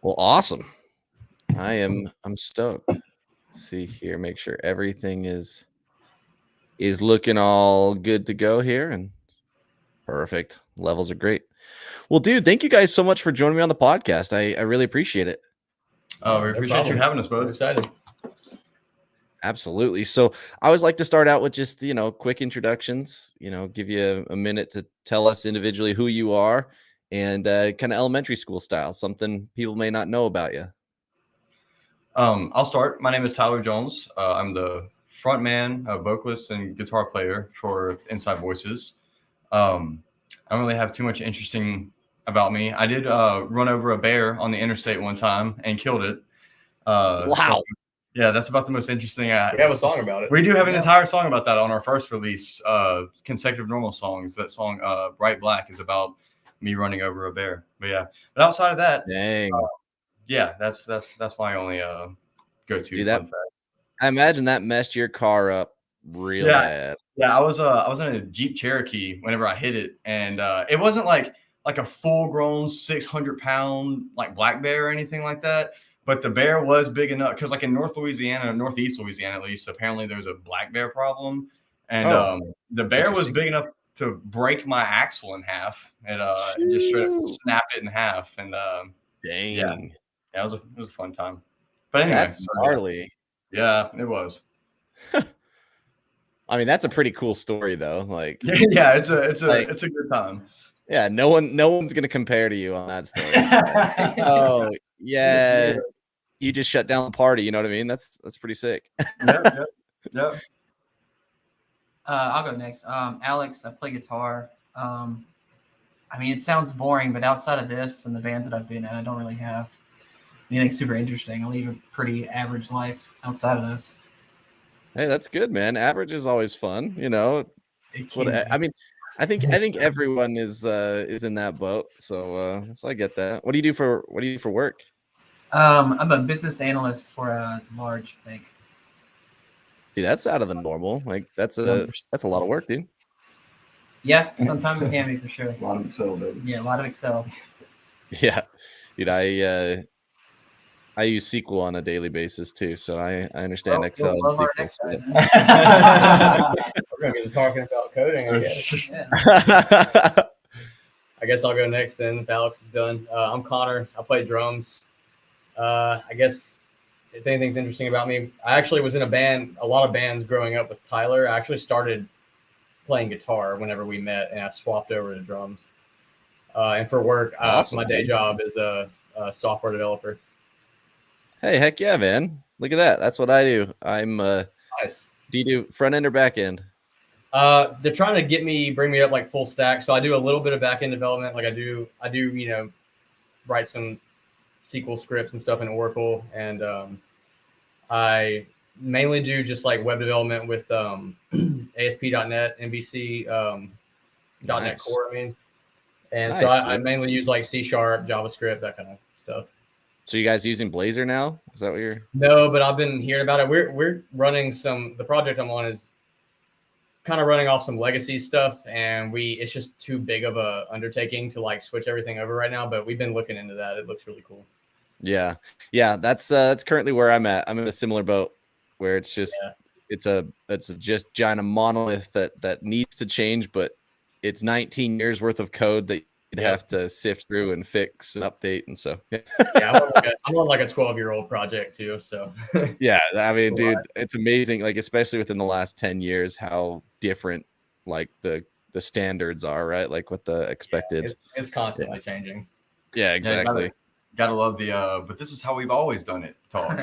Well, awesome. I'm stoked. Let's see here, make sure everything is looking all good to go here and perfect. Levels are great. Well, dude, thank you guys so much for joining me on the podcast. I really appreciate it. Oh, we appreciate you having us, bud. We're excited. Absolutely. So I always like to start out with just, quick introductions, give you a minute to tell us individually who you are and kind of elementary school style, something people may not know about you. I'll start. My name is Tyler Jones. I'm the front man, vocalist, and guitar player for Inside Voices. I don't really have too much interesting about me. I did run over a bear on the interstate one time and killed it. Wow. So, yeah, that's about the most interesting. We have a song about it. We do have an entire song about that on our first release, Consecutive Normal Songs. That song, Bright Black, is about me running over a bear. But yeah, but outside of that, Dang. yeah, that's my only go-to. Dude, I imagine that messed your car up real bad. Yeah, I was in a Jeep Cherokee whenever I hit it, and it wasn't like a full-grown 600-pound like black bear or anything like that. But the bear was big enough because, like in Northeast Louisiana, at least, apparently there's a black bear problem, and the bear was big enough to break my axle in half and just straight up snap it in half. And dang, yeah, it was a fun time. But anyway, that's gnarly. Yeah, it was. I mean, that's a pretty cool story, though. Like, yeah, it's a good time. Yeah, no one's gonna compare to you on that story. Like, oh yeah, you just shut down the party. You know what I mean? That's pretty sick. Yep. I'll go next. Alex, I play guitar. I mean, it sounds boring, but outside of this and the bands that I've been in, I don't really have anything super interesting. I lead a pretty average life outside of this. Hey, that's good, man. Average is always fun, It's what I mean. I think everyone is in that boat, so I get that. What do you do for work? I'm a business analyst for a large bank. See, that's out of the normal. Like that's a lot of work, dude. Yeah, sometimes it can be for sure. A lot of Excel, baby. Yeah, a lot of Excel. Yeah, dude, I use SQL on a daily basis too, so I understand Excel. We'll love our next We're gonna be talking about coding, I guess. Yeah. I guess I'll go next then if Alex is done. I'm Connor. I play drums. I guess if anything's interesting about me, I actually was in a lot of bands growing up with Tyler. I actually started playing guitar whenever we met, and I swapped over to drums. And for work, awesome, my day job is a software developer. Hey, heck yeah, man. Look at that. That's what I do. I'm nice. Do you do front end or back end? They're trying to bring me up like full stack. So I do a little bit of back end development. Like I do, write some SQL scripts and stuff in Oracle. And I mainly do just like web development with ASP.NET, MVC, .NET Core, And nice, so I mainly use like C#, JavaScript, that kind of stuff. So you guys using Blazor now? Is that what you're? No, but I've been hearing about it. We're running the project I'm on is kind of running off some legacy stuff, and it's just too big of a undertaking to like switch everything over right now. But we've been looking into that. It looks really cool. Yeah. That's currently where I'm at. I'm in a similar boat where it's just it's just giant monolith that needs to change, but it's 19 years worth of code that you'd have to sift through and fix and update, and so I'm on like a 12-year-old project too. So yeah, I mean, dude, it's amazing. Like especially within the last 10 years, how different like the standards are, right? Like what the expected. It's constantly changing. Yeah, exactly. Gotta love the but this is how we've always done it talk.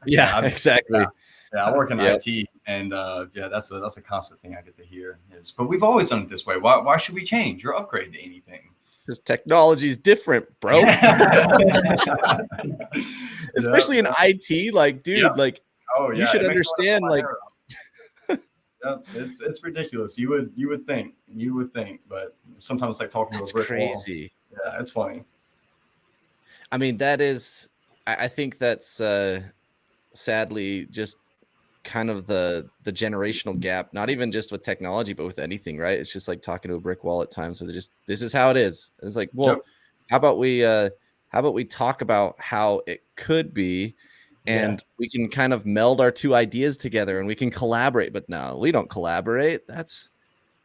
Exactly. Yeah, I work in IT, and that's a constant thing I get to hear is, but we've always done it this way. Why should we change or upgrade to anything? Because technology is different, bro. Especially in IT, like, dude, like, you should understand, like, it's ridiculous. You would think, but sometimes it's like talking to a brick wall. Crazy. Yeah, it's funny. I mean, I think that's sadly just kind of the generational gap, not even just with technology, but with anything, right? It's just like talking to a brick wall at times. So this is how it is. And it's like, well, how about we how about we talk about how it could be, and we can kind of meld our two ideas together and we can collaborate. But no, we don't collaborate. That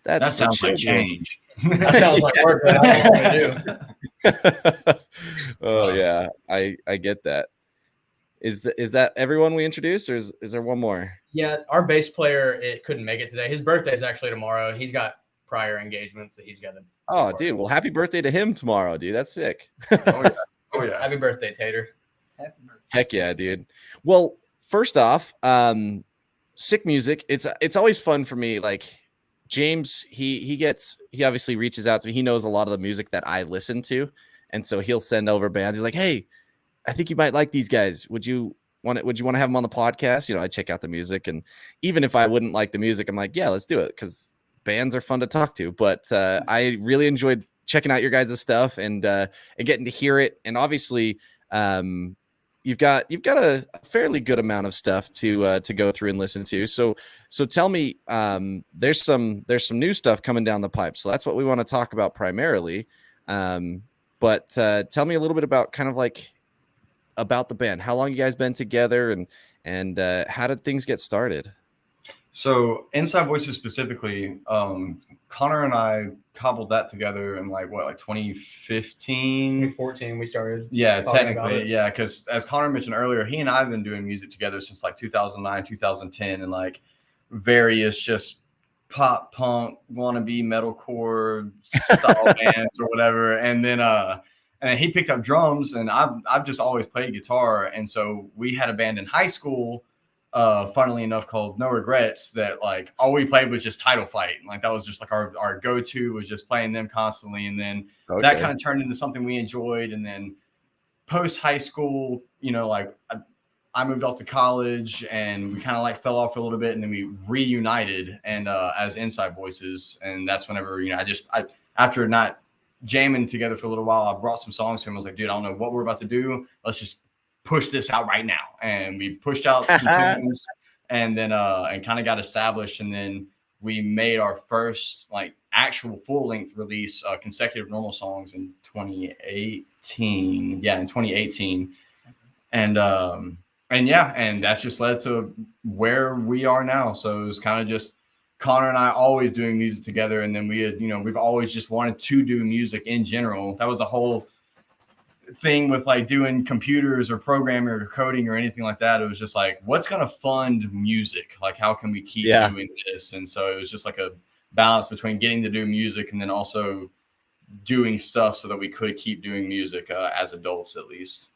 That sounds like children. change. That sounds like work that I don't want to do. Oh yeah, I get that. Is that everyone we introduced, or is there one more? Yeah, our bass player couldn't make it today. His birthday is actually tomorrow, and he's got prior engagements that he's got to. Oh, dude. Well, happy birthday to him tomorrow, dude. That's sick. Oh yeah. Happy birthday, Tater. Happy birthday. Heck yeah, dude. Well, first off, sick music. It's always fun for me. Like James, he obviously reaches out to me. He knows a lot of the music that I listen to, and so he'll send over bands. He's like, hey, I think you might like these guys. Would you want to have them on the podcast? You know, I check out the music, and even if I wouldn't like the music, I'm like, yeah, let's do it, because bands are fun to talk to. But I really enjoyed checking out your guys' stuff and getting to hear it. And obviously, you've got a fairly good amount of stuff to go through and listen to. So tell me, there's some new stuff coming down the pipe. So that's what we want to talk about primarily. But tell me a little bit about kind of like about the band. How long you guys been together, and how did things get started? So Inside Voices specifically, Connor and I cobbled that together in like 2015. 2014 we started. Yeah, talking about technically, it. yeah, because as Connor mentioned earlier, he and I have been doing music together since like 2009, 2010, and like various just pop punk, wannabe metalcore style bands or whatever. And then he picked up drums, and I've just always played guitar. And so we had a band in high school, funnily enough, called No Regrets, that like all we played was just Title Fight. Like that was just like our go-to, was just playing them constantly. And then that kind of turned into something we enjoyed. And then post high school, you know, like I moved off to college, and we kind of like fell off a little bit, and then we reunited and as Inside Voices. And that's whenever, you know, I after not jamming together for a little while, I brought some songs to him. I was like, dude, I don't know what we're about to do. Let's just push this out right now. And we pushed out some tunes, and then and kind of got established. And then we made our first like actual full length release, Consecutive Normal Songs, in 2018. Yeah, in 2018. And yeah, and that's just led to where we are now. So it was kind of just Connor and I always doing music together. And then we had, you know, we've always just wanted to do music in general. That was the whole thing with like doing computers or programming or coding or anything like that. It was just like, what's going to fund music? Like, how can we keep doing this? And so it was just like a balance between getting to do music and then also doing stuff so that we could keep doing music as adults, at least.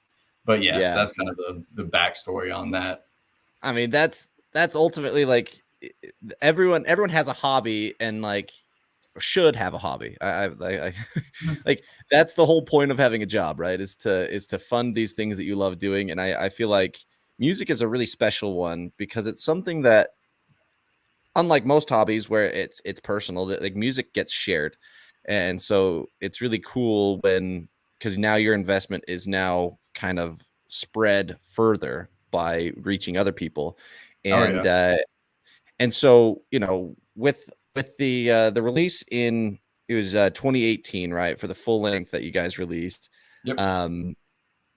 But yeah, so that's kind of the backstory on that. I mean, that's ultimately like everyone has a hobby, and like should have a hobby. I like that's the whole point of having a job, right? Is to fund these things that you love doing. And I feel like music is a really special one, because it's something that, unlike most hobbies where it's personal, that like music gets shared. And so it's really cool because now your investment is now kind of spread further by reaching other people. And and so, you know, with the release it was 2018, right, for the full length that you guys released. Yep.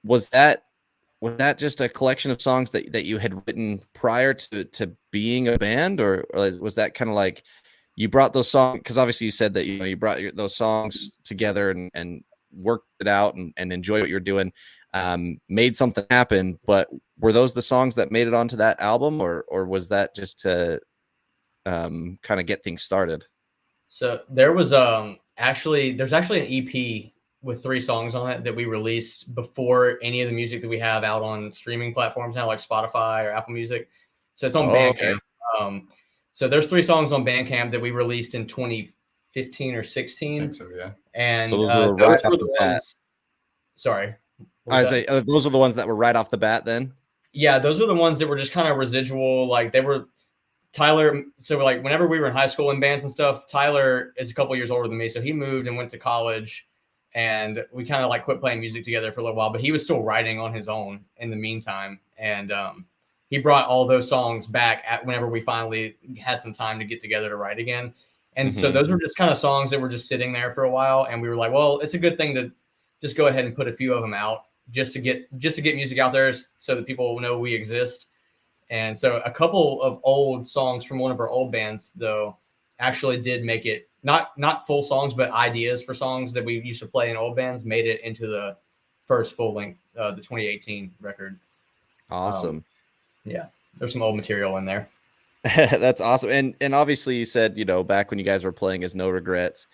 Was that just a collection of songs that you had written prior to being a band, or was that kind of like you brought those songs, because obviously you said that, you know, you brought those songs together and worked it out and enjoyed what you're doing, made something happen? But were those the songs that made it onto that album, or was that just to kind of get things started? So there was there's actually an EP with 3 songs on it that we released before any of the music that we have out on streaming platforms now, like Spotify or Apple Music. So it's on Bandcamp. Okay. So there's 3 songs on Bandcamp that we released in 2015 or 16. I think so, yeah. And so those were right off the bat. Sorry. I say those are the ones that were right off the bat then? Yeah, those are the ones that were just kind of residual. Like they were Tyler. So like whenever we were in high school in bands and stuff, Tyler is a couple years older than me. So he moved and went to college, and we kind of like quit playing music together for a little while, but he was still writing on his own in the meantime. And he brought all those songs back whenever we finally had some time to get together to write again. And so those were just kind of songs that were just sitting there for a while. And we were like, well, it's a good thing to just go ahead and put a few of them out just to get music out there so that people know we exist. And so a couple of old songs from one of our old bands, though, actually did make it, not full songs, but ideas for songs that we used to play in old bands made it into the first full length, the 2018 record. Awesome. Yeah, there's some old material in there. That's awesome. And obviously you said, back when you guys were playing as No Regrets,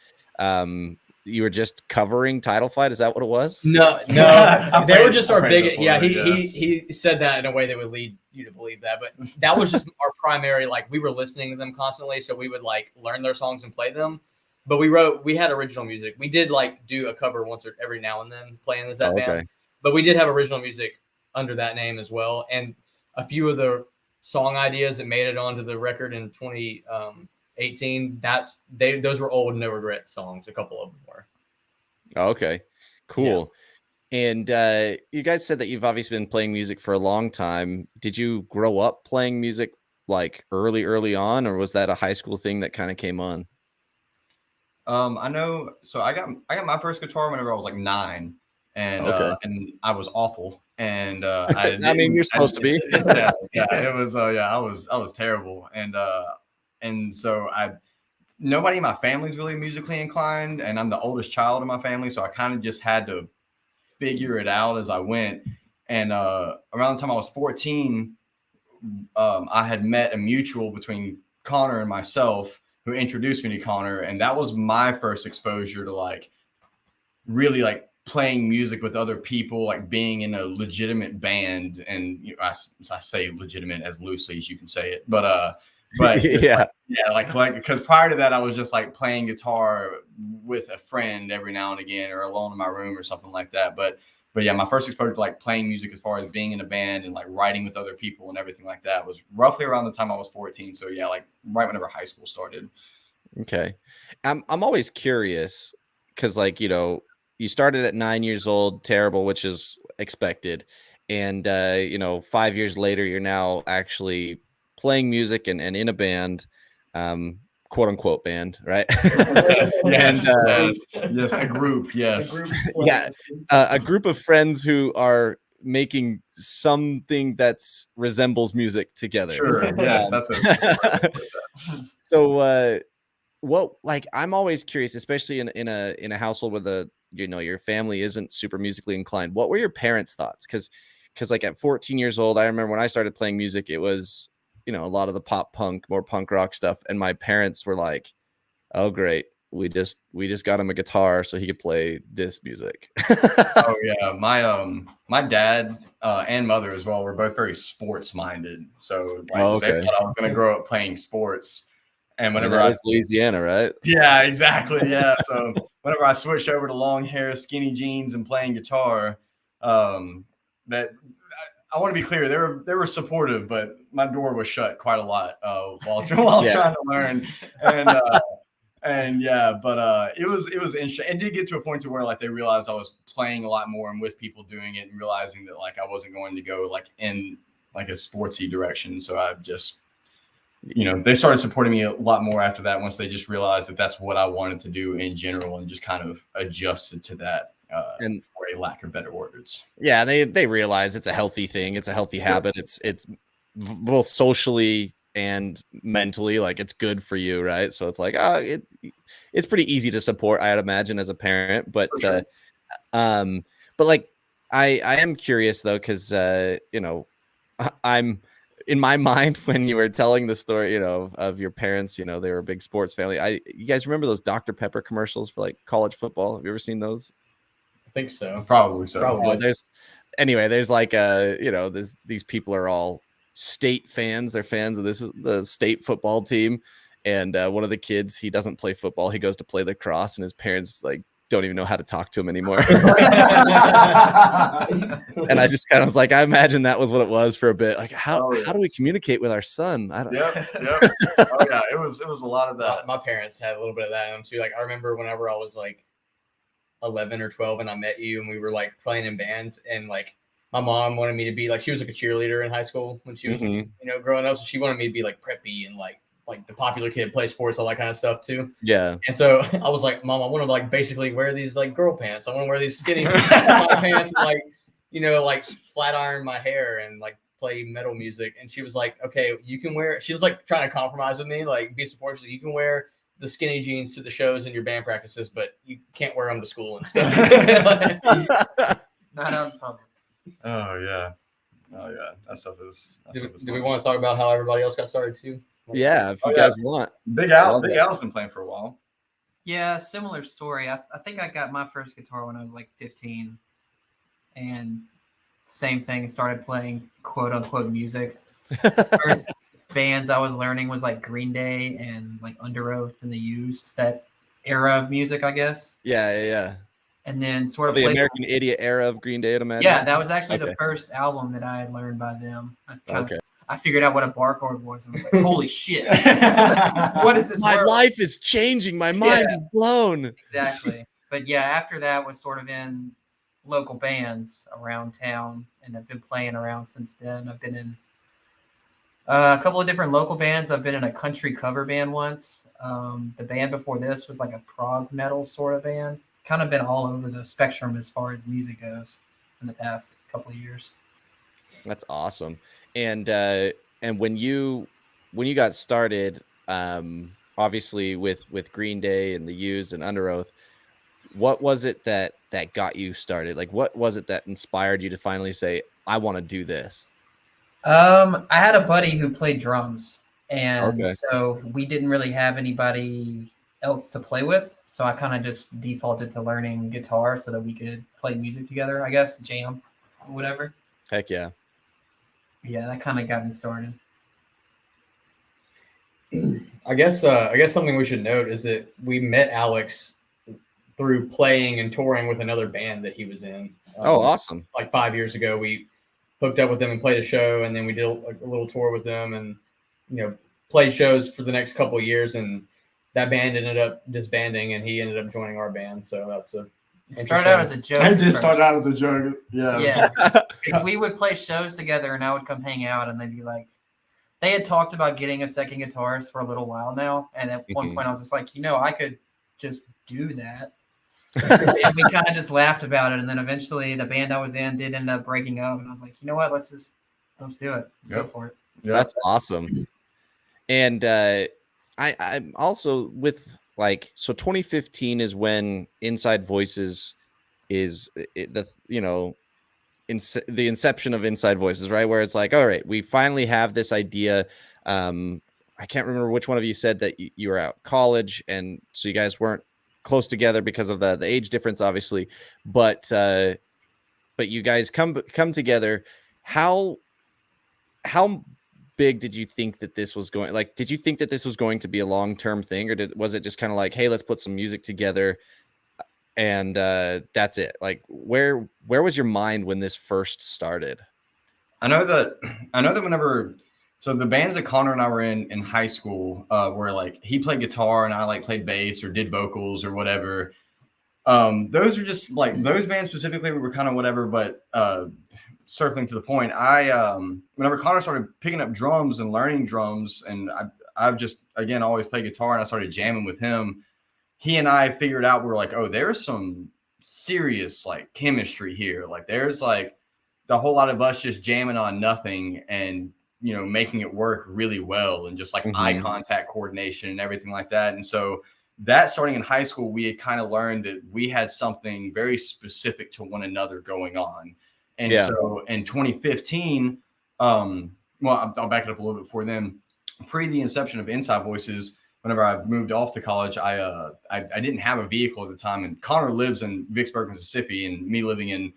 you were just covering Title Fight. Is that what it was? No, they were just our big. Yeah, he said that in a way that would lead you to believe that, but that was just our primary. Like, we were listening to them constantly, so we would like learn their songs and play them. But we had original music. We did like do a cover once or every now and then playing as that band. But we did have original music under that name as well, and a few of the song ideas that made it onto the record in 2018. Those were old No Regrets songs. A couple of them were. Okay, cool. Yeah. And you guys said that you've obviously been playing music for a long time. Did you grow up playing music like early on, or was that a high school thing that kind of came on? I know. So I got my first guitar whenever I was like 9, and and I was awful. And I mean, you're supposed to be. It was. I was terrible. And so nobody in my family is really musically inclined, and I'm the oldest child in my family, so I kind of just had to figure it out as I went. And around the time I was 14, I had met a mutual between Connor and myself who introduced me to Connor, and that was my first exposure to like really like playing music with other people, like being in a legitimate band. And I say legitimate as loosely as you can say it, but yeah, because prior to that I was just like playing guitar with a friend every now and again, or alone in my room or something like that. But yeah, my first exposure to like playing music as far as being in a band and like writing with other people and everything like that was roughly around the time I was 14. So yeah, like right whenever high school started. Okay. I'm always curious because like, you started at 9 years old, terrible, which is expected. And, 5 years later, you're now actually playing music and in a band, quote unquote band, right? Yes, yes, a group. Yes. A group of friends who are making something that's resembles music together. Sure. Yes, that's it. So, I'm always curious, especially in a household where your family isn't super musically inclined. What were your parents' thoughts? Because like at 14 years old, I remember when I started playing music, it was, a lot of the pop punk, more punk rock stuff. And my parents were like, oh, great. We just got him a guitar so he could play this music. Oh yeah. My dad and mother as well were both very sports minded. So they thought I was going to grow up playing sports. And whenever that is Louisiana, right? Yeah, exactly. Yeah. So whenever I switched over to long hair, skinny jeans, and playing guitar, that I want to be clear, they were supportive, but my door was shut quite a lot while trying to learn. And it was interesting. It did get to a point to where like they realized I was playing a lot more and with people doing it, and realizing that like I wasn't going to go like in like a sportsy direction. So I just, they started supporting me a lot more after that, once they just realized that that's what I wanted to do in general, and just kind of adjusted to that, and for a lack of better words. Yeah, they realize it's a healthy thing. It's a healthy habit. It's both socially and mentally, like it's good for you, right? So it's like, it's pretty easy to support, I'd imagine, as a parent. But sure. But like I am curious though, because I'm in my mind when you were telling the story, of your parents, they were a big sports family. You guys remember those Dr. Pepper commercials for like college football? Have you ever seen those? I think so. Probably so. Probably. There's like these people are all state fans. They're fans of the state football team. And one of the kids, he doesn't play football. He goes to play lacrosse, and his parents like don't even know how to talk to him anymore. And I just kind of was like, I imagine that was what it was for a bit. Like, how do we communicate with our son? I don't know. Yep. Oh yeah, it was a lot of that. My parents had a little bit of that in them too. Like I remember whenever I was like 11 or 12 and I met you, and we were like playing in bands, and like my mom wanted me to be like, she was like a cheerleader in high school when she was growing up, so she wanted me to be like preppy and like like the popular kid, play sports, all that kind of stuff too. Yeah. And so I was like, Mom, I want to like basically wear these like girl pants. I want to wear these skinny pants, and, like, you know, like flat iron my hair and like play metal music. And she was like, okay, you can wear. She was like trying to compromise with me, like be supportive. You can wear the skinny jeans to the shows and your band practices, but you can't wear them to school and stuff. Not out in public. Oh yeah. That stuff is. Do we want to talk about how everybody else got started too? Yeah, if you Oh, guys want. Big Al? Love Big it. Al's been playing for a while. Yeah, similar story. I think I got my first guitar when I was like 15, and same thing. Started playing quote unquote music. First bands I was learning was like Green Day and like Under Oath and The Used, that era of music, I guess. Yeah. And then sort of The played. American Idiot era of Green Day, I'd imagine. Yeah, that was actually the Okay. first album that I had learned by them. Okay. I figured out what a bar chord was and was like, holy shit, what is this? My world? life is changing. My mind Yeah. is blown. Exactly. But yeah, after that was sort of in local bands around town, and I've been playing around since then. I've been in a couple of different local bands. I've been in a country cover band once. The band before this was like a prog metal sort of band. Kind of been all over the spectrum as far as music goes in the past couple of years. That's awesome. And when you got started, obviously with Green Day and The Used and Under Oath, what was it that got you started? Like, what was it that inspired you to finally say, I want to do this? I had a buddy who played drums, and Okay. so we didn't really have anybody else to play with. So I kind of just defaulted to learning guitar so that we could play music together, I guess, jam, whatever. Heck yeah. Yeah, that kind of got me started. I guess something we should note is that we met Alex through playing and touring with another band that he was in. Oh, awesome. Like 5 years ago, we hooked up with them and played a show, and then we did a little tour with them, and played shows for the next couple of years. And that band ended up disbanding, and he ended up joining our band. So that's It started out as a joke. I did first. start out as a joke. Yeah. Yeah, because we would play shows together, and I would come hang out, and they'd be like, they had talked about getting a second guitarist for a little while now, and at one point I was just like, I could just do that. And we kind of just laughed about it, and then eventually the band I was in did end up breaking up, and I was like, you know what, let's do it. Let's go for it. Yeah. That's awesome. And I'm also with so 2015 is when Inside Voices is the inception of Inside Voices, right? Where it's like, all right, we finally have this idea. I can't remember which one of you said that you were out of college, and so you guys weren't close together because of the age difference, obviously. But you guys come together. How big did you think that this was going? Like, did you think that this was going to be a long-term thing, or was it just kind of like, hey, let's put some music together and that's it? Like, where was your mind when this first started? I know that whenever, so the bands that Connor and I were in high school, where like he played guitar and I like played bass or did vocals or whatever. Those are just like those bands specifically were kind of whatever, but circling to the point, whenever Connor started picking up drums and learning drums, and I've just again always played guitar, and I started jamming with him. He and I figured out, we're like, oh, there's some serious like chemistry here. Like there's like the whole lot of us just jamming on nothing and making it work really well, and just like eye contact coordination and everything like that. And so that starting in high school, we had kind of learned that we had something very specific to one another going on. And so in 2015, well, I'll back it up a little bit before then. Pre the inception of Inside Voices, whenever I moved off to college, I didn't have a vehicle at the time. And Connor lives in Vicksburg, Mississippi, and me living in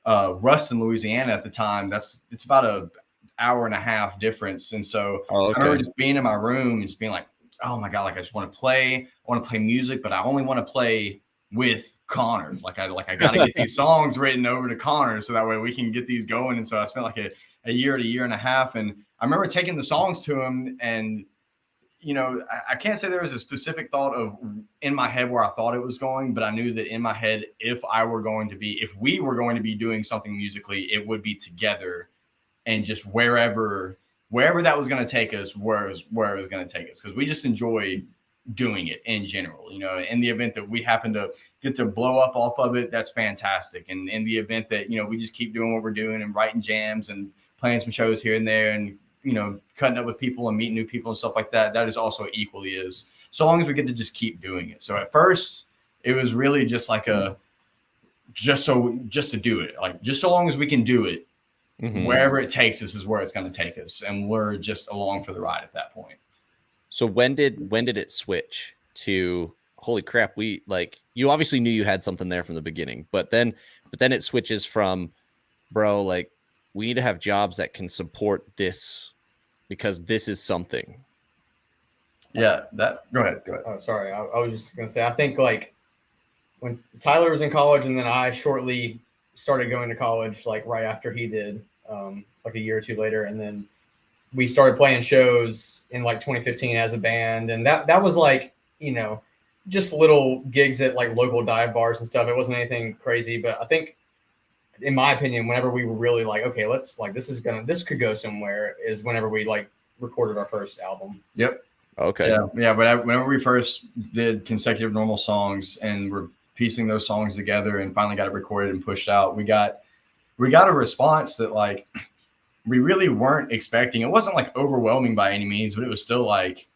Ruston, Louisiana at the time. It's about an hour and a half difference. And so I remember just being in my room and just being like, oh my God, like I just want to play. I want to play music, but I only want to play with Connor. Like I got to get these songs written over to Connor so that way we can get these going. And so I spent like a year to a year and a half. And I remember taking the songs to him, and I can't say there was a specific thought of in my head where I thought it was going, but I knew that in my head, if we were going to be doing something musically, it would be together, and just wherever wherever that was going to take us, where it was going to take us, because we just enjoy doing it in general. You know, in the event that we happen to get to blow up off of it, that's fantastic. And in the event that, you know, we just keep doing what we're doing and writing jams and playing some shows here and there and, you know, cutting up with people and meeting new people and stuff like that, that is also equally as, so long as we get to just keep doing it. So at first it was really just like just to do it, like just so long as we can do it, wherever it takes us is where it's going to take us. And we're just along for the ride at that point. So when did it switch to, holy crap, we, like, you obviously knew you had something there from the beginning, but then it switches from, bro, like, we need to have jobs that can support this because this is something. Yeah, go ahead. Oh, sorry. I was just going to say, I think like when Tyler was in college and then I shortly started going to college, like right after he did, like a year or two later. And then we started playing shows in like 2015 as a band. And that was like, you know, just little gigs at like local dive bars and stuff. It wasn't anything crazy, but I think, in my opinion, whenever we were really like, okay, let's like, this could go somewhere, is whenever we like recorded our first album. Yep. Okay. Yeah. But whenever we first did consecutive normal songs and we're piecing those songs together and finally got it recorded and pushed out, we got a response that like we really weren't expecting. It wasn't like overwhelming by any means, but it was still like,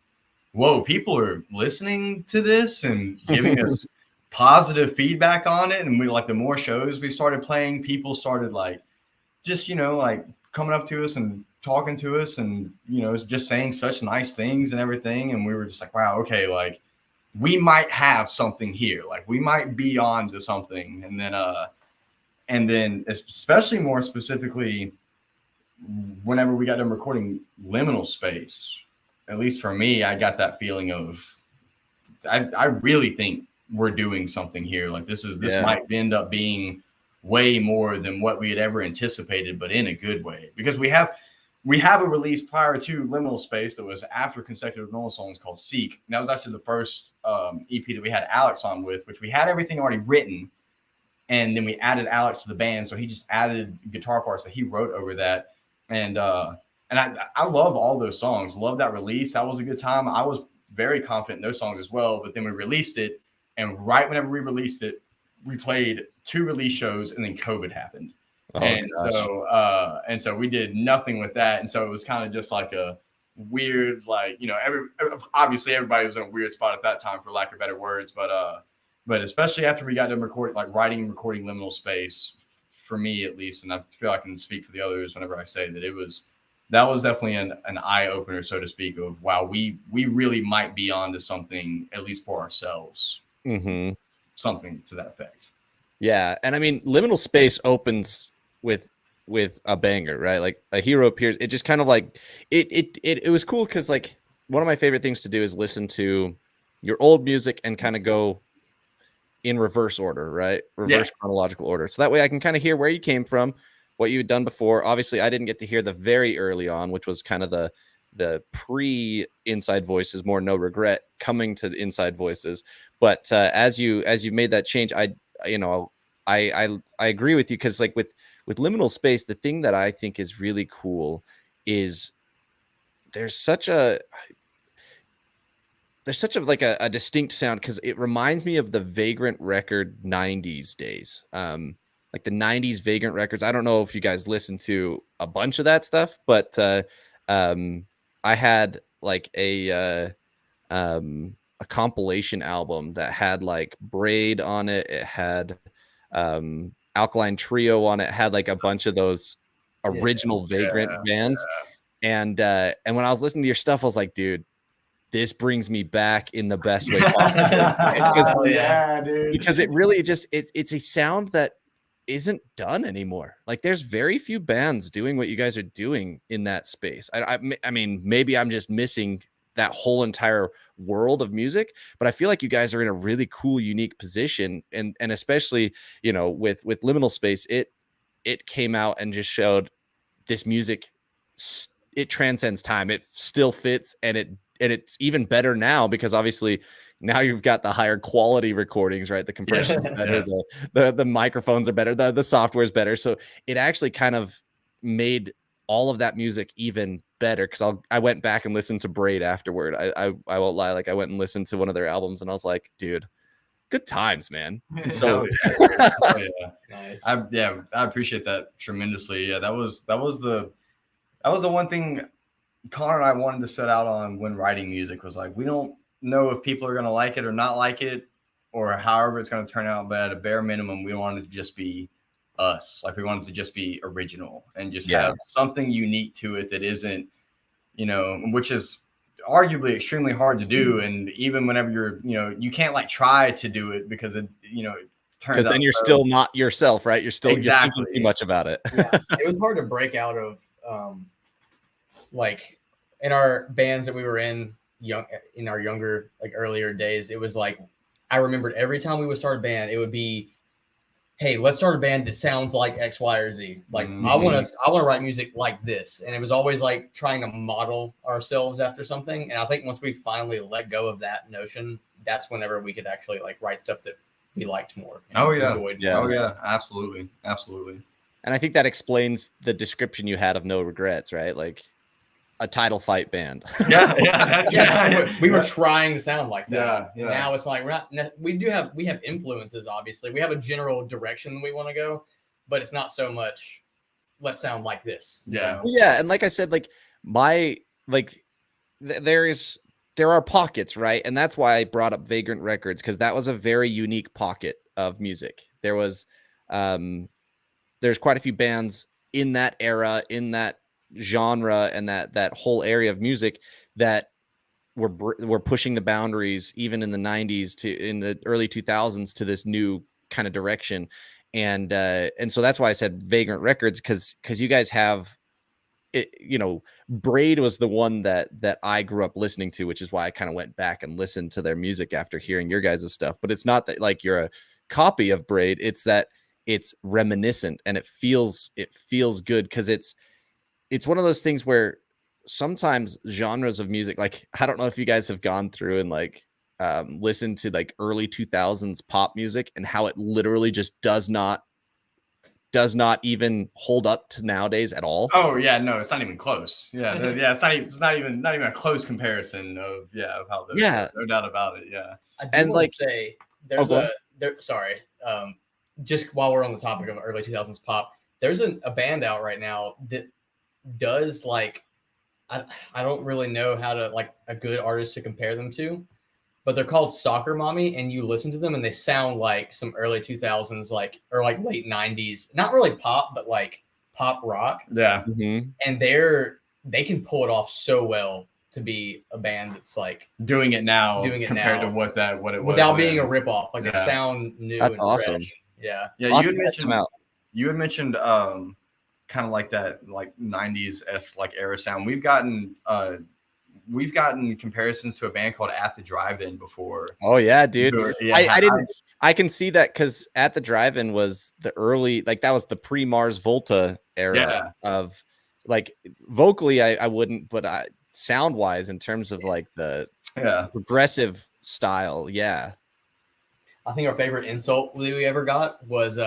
whoa, people are listening to this and giving us positive feedback on it. And we, like, the more shows we started playing, people started like just, you know, like coming up to us and talking to us and, you know, just saying such nice things and everything. And we were just like, wow, okay, like we might have something here, like we might be on to something. And then especially more specifically, whenever we got done recording Liminal Space, at least for me, I got that feeling of, I really think we're doing something here. Like this might end up being way more than what we had ever anticipated, but in a good way, because we have a release prior to Liminal Space that was after consecutive normal songs called Seek. And that was actually the first EP that we had Alex on with, which we had everything already written. And then we added Alex to the band. So he just added guitar parts that he wrote over that. And I love all those songs. Love that release. That was a good time. I was very confident in those songs as well. But then we released it. And right whenever we released it, we played 2 release shows and then COVID happened. So we did nothing with that. And so it was kind of just like a weird, like, you know, obviously everybody was in a weird spot at that time, for lack of better words. But especially after we got done recording, like writing and recording Liminal Space, for me at least, and I feel I can speak for the others whenever I say that that was definitely an eye opener, so to speak, of wow, we really might be onto something, at least for ourselves. Mm-hmm. Something to that effect. Yeah, and I mean, Liminal Space opens with a banger, right? Like A Hero Appears. It just kind of like it was cool because like one of my favorite things to do is listen to your old music and kind of go in reverse order, right? Reverse chronological order. So that way I can kind of hear where you came from, what you had done before. Obviously, I didn't get to hear the very early on, which was kind of the pre Inside Voices, more No Regret coming to the Inside Voices. But as you made that change, I agree with you, because like with Liminal Space, the thing that I think is really cool is there's such a like a distinct sound, because it reminds me of the Vagrant record 90s days. Like the 90s Vagrant records. I don't know if you guys listen to a bunch of that stuff, but I had like a compilation album that had like Braid on it. It had Alkaline Trio on it. Had like a bunch of those original Vagrant bands. And when I was listening to your stuff, I was like, dude, this brings me back in the best way possible. Because it really just it's a sound that isn't done anymore. Like there's very few bands doing what you guys are doing in that space. I mean, maybe I'm just missing that whole entire world of music, but I feel like you guys are in a really cool, unique position. And especially, you know, with Liminal Space, it came out and just showed this music. It transcends time. It still fits, and it's even better now, because obviously now you've got the higher quality recordings, right? The compression is better, the microphones are better, the software is better. So it actually kind of made all of that music even better because I went back and listened to Braid afterward. I won't lie, like I went and listened to one of their albums, and I was like, dude, good times, man. And so Oh, yeah. Nice. I appreciate that tremendously. Yeah, that was the one thing Connor and I wanted to set out on when writing music, was like, we don't know if people are going to like it or not like it, or however it's going to turn out, but at a bare minimum, we wanted to just be us. Like, we wanted to just be original and just have something unique to it that isn't, which is arguably extremely hard to do. And even whenever you're, you can't like try to do it because it, because then you're still not yourself, right? You're still you're thinking too much about it. It was hard to break out of like in our bands that we were in our younger, like earlier days. It was like, I remembered every time we would start a band, it would be, hey, let's start a band that sounds like X, Y, or Z. Like, I want to write music like this. And it was always like trying to model ourselves after something. And I think once we finally let go of that notion, that's whenever we could actually like write stuff that we liked more. Enjoyed. Oh yeah, absolutely. And I think that explains the description you had of No Regrets, right? Like a title fight band. We were trying to sound like that. Yeah. Now it's like we have influences. Obviously, we have a general direction we want to go, but it's not so much let's sound like this. Yeah. And like I said, like there are pockets, right? And that's why I brought up Vagrant Records, because that was a very unique pocket of music. There was there's quite a few bands in that era, in that genre, and that whole area of music that were pushing the boundaries even in the 90s to in the early 2000s to this new kind of direction. And so that's why I said Vagrant Records, because you guys have it, Braid was the one that I grew up listening to, which is why I kind of went back and listened to their music after hearing your guys' stuff. But it's not that like you're a copy of Braid, it's that it's reminiscent and it feels good, because it's one of those things where sometimes genres of music, like I don't know if you guys have gone through and like listened to like early 2000s pop music and how it literally just does not even hold up to nowadays at all. Oh yeah, no, it's not even close. Yeah, it's not even a close comparison of how this. Yeah, no doubt about it. Yeah, I do want to say just while we're on the topic of early 2000s pop, there's a band out right now that does like I don't really know how to like a good artist to compare them to, but they're called Soccer Mommy, and you listen to them and they sound like some early 2000s or like late 90s, not really pop, but like pop rock. Yeah. And they can pull it off so well to be a band that's like doing it now compared to what it was without being a ripoff. Like they sound new. That's and awesome. fresh. Yeah. You had mentioned kind of like that like 90s-esque like era sound. We've gotten comparisons to a band called At the Drive-In before. Oh yeah, dude. I can see that, because At the Drive-In was the early, like that was the pre-Mars Volta era of like vocally I wouldn't, but sound wise in terms of like the progressive style. Yeah. I think our favorite insult we ever got was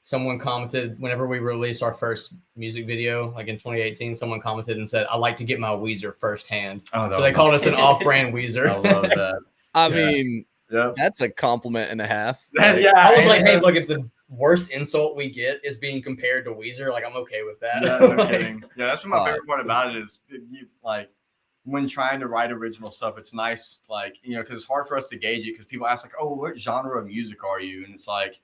someone commented whenever we released our first music video, like in 2018, someone commented and said, I like to get my Weezer firsthand. So they called us an off-brand Weezer. I love that. I mean, that's a compliment and a half. I was like, hey, look, if the worst insult we get is being compared to Weezer, like I'm okay with that. No kidding. Yeah, that's what my favorite part about it is. Like when trying to write original stuff, it's nice, like, because it's hard for us to gauge it, because people ask like, oh, what genre of music are you? And it's like,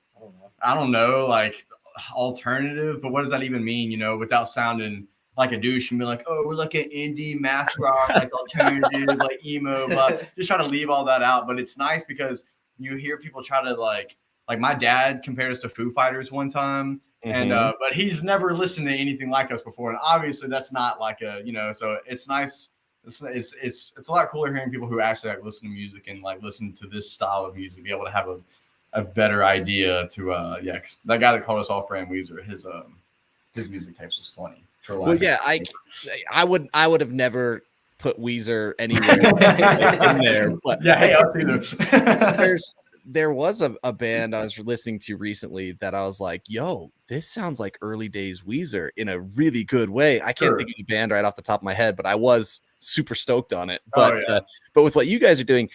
I don't know, like alternative, but what does that even mean, without sounding like a douche and be like, oh, we're like an indie math rock, like alternative, like emo, but just try to leave all that out. But it's nice because you hear people try to like my dad compared us to Foo Fighters one time. And but he's never listened to anything like us before. And obviously that's not like a, so it's nice. It's a lot cooler hearing people who actually like listen to music and like listen to this style of music, be able to have a better idea to that guy that called us off-brand Weezer, his music tapes was funny. Well, yeah, I would have never put Weezer anywhere in there, but yeah, hey, us either. there was a band I was listening to recently that I was like, yo, this sounds like early days Weezer in a really good way. I can't think of the band right off the top of my head, but I was super stoked on it. But but with what you guys are doing,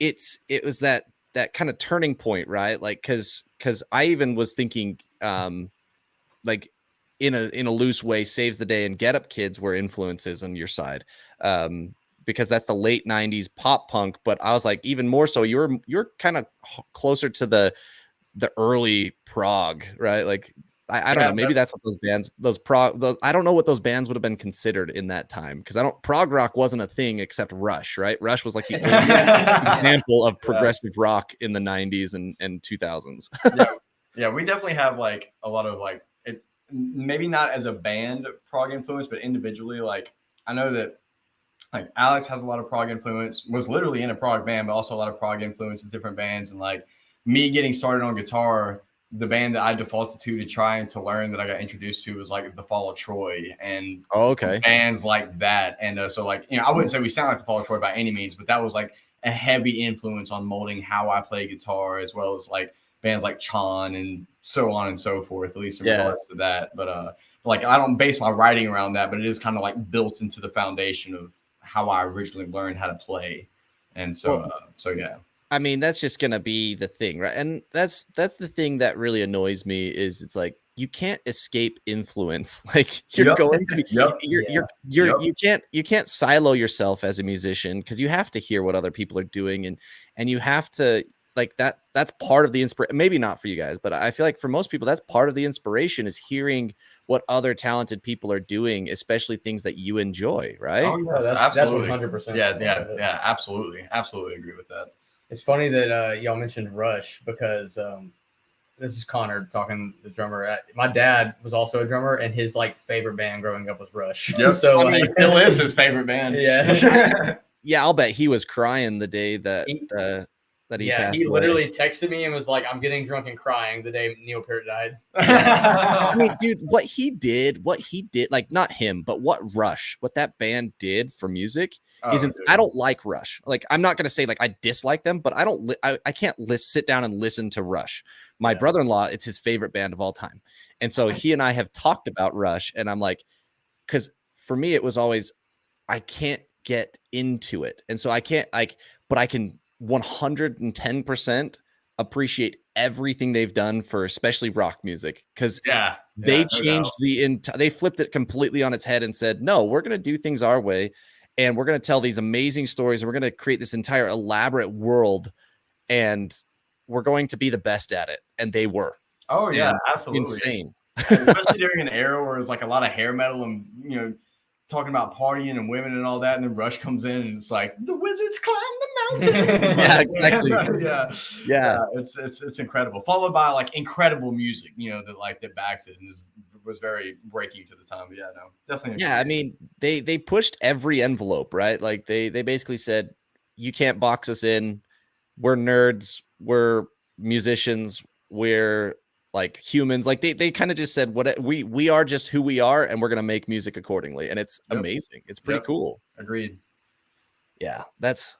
it was that kind of turning point, right? Like because I even was thinking like in a loose way, Saves the Day and Get Up Kids were influences on your side. Because that's the late 90s pop punk, but I was like, even more so, you're kind of closer to the early prog, right? Like I don't know, maybe that's what those bands, those I don't know what those bands would have been considered in that time, because prog rock wasn't a thing except Rush, right? Rush was like the example of progressive rock in the 90s and 2000s. Yeah, we definitely have like a lot of like it, maybe not as a band prog influence, but individually, like I know that like Alex has a lot of prog influence, was literally in a prog band, but also a lot of prog influence in different bands. And like me getting started on guitar, the band that I defaulted to try and to learn that I got introduced to was like the Fall of Troy and bands like that. And so like, you know, I wouldn't say we sound like the Fall of Troy by any means, but that was like a heavy influence on molding how I play guitar, as well as like bands like Chon and so on and so forth, at least in regards to that. But like I don't base my writing around that, but it is kind of like built into the foundation of how I originally learned how to play. And so so yeah, I mean, that's just gonna be the thing, right? And that's the thing that really annoys me, is it's like you can't escape influence. Like you're going to be you can't silo yourself as a musician, because you have to hear what other people are doing, and you have to like that's part of the inspiration. Maybe not for you guys, but I feel like for most people that's part of the inspiration, is hearing what other talented people are doing, especially things that you enjoy, right? Oh, yes, that's absolutely. 100%. Yeah, absolutely agree with that. It's funny that y'all mentioned Rush, because this is Connor talking, the drummer. My dad was also a drummer, and his like favorite band growing up was Rush. Yep. So I mean, it still is his favorite band. Yeah. Yeah, I'll bet he was crying the day that he passed he away. literally texted me and was like, "I'm getting drunk and crying" the day Neil Peart died. I mean, dude, what he did, like not him, but what that band did for music isn't. I don't like Rush. Like, I'm not gonna say like I dislike them, but I can't sit down and listen to Rush. My brother-in-law, it's his favorite band of all time, and so he and I have talked about Rush, and I'm like, because for me it was always, I can't get into it, and so I can't but I can 110% appreciate everything they've done for especially rock music, because they changed they flipped it completely on its head and said, no, we're going to do things our way, and we're going to tell these amazing stories, and we're going to create this entire elaborate world, and we're going to be the best at it. And they were. Oh yeah, absolutely insane. Especially during an era where it's like a lot of hair metal and, you know, talking about partying and women and all that, and then Rush comes in and it's like the wizards climb the mountain. Yeah, exactly. Yeah. It's incredible. Followed by like incredible music, you know, that backs it and was very breaking to the time. But yeah, no, definitely. Yeah, I mean, they pushed every envelope, right? Like they basically said, you can't box us in. We're nerds. We're musicians. We're like humans. Like they kind of just said, what we are just who we are, and we're gonna make music accordingly. And it's amazing. It's pretty cool. Agreed. Yeah, that's.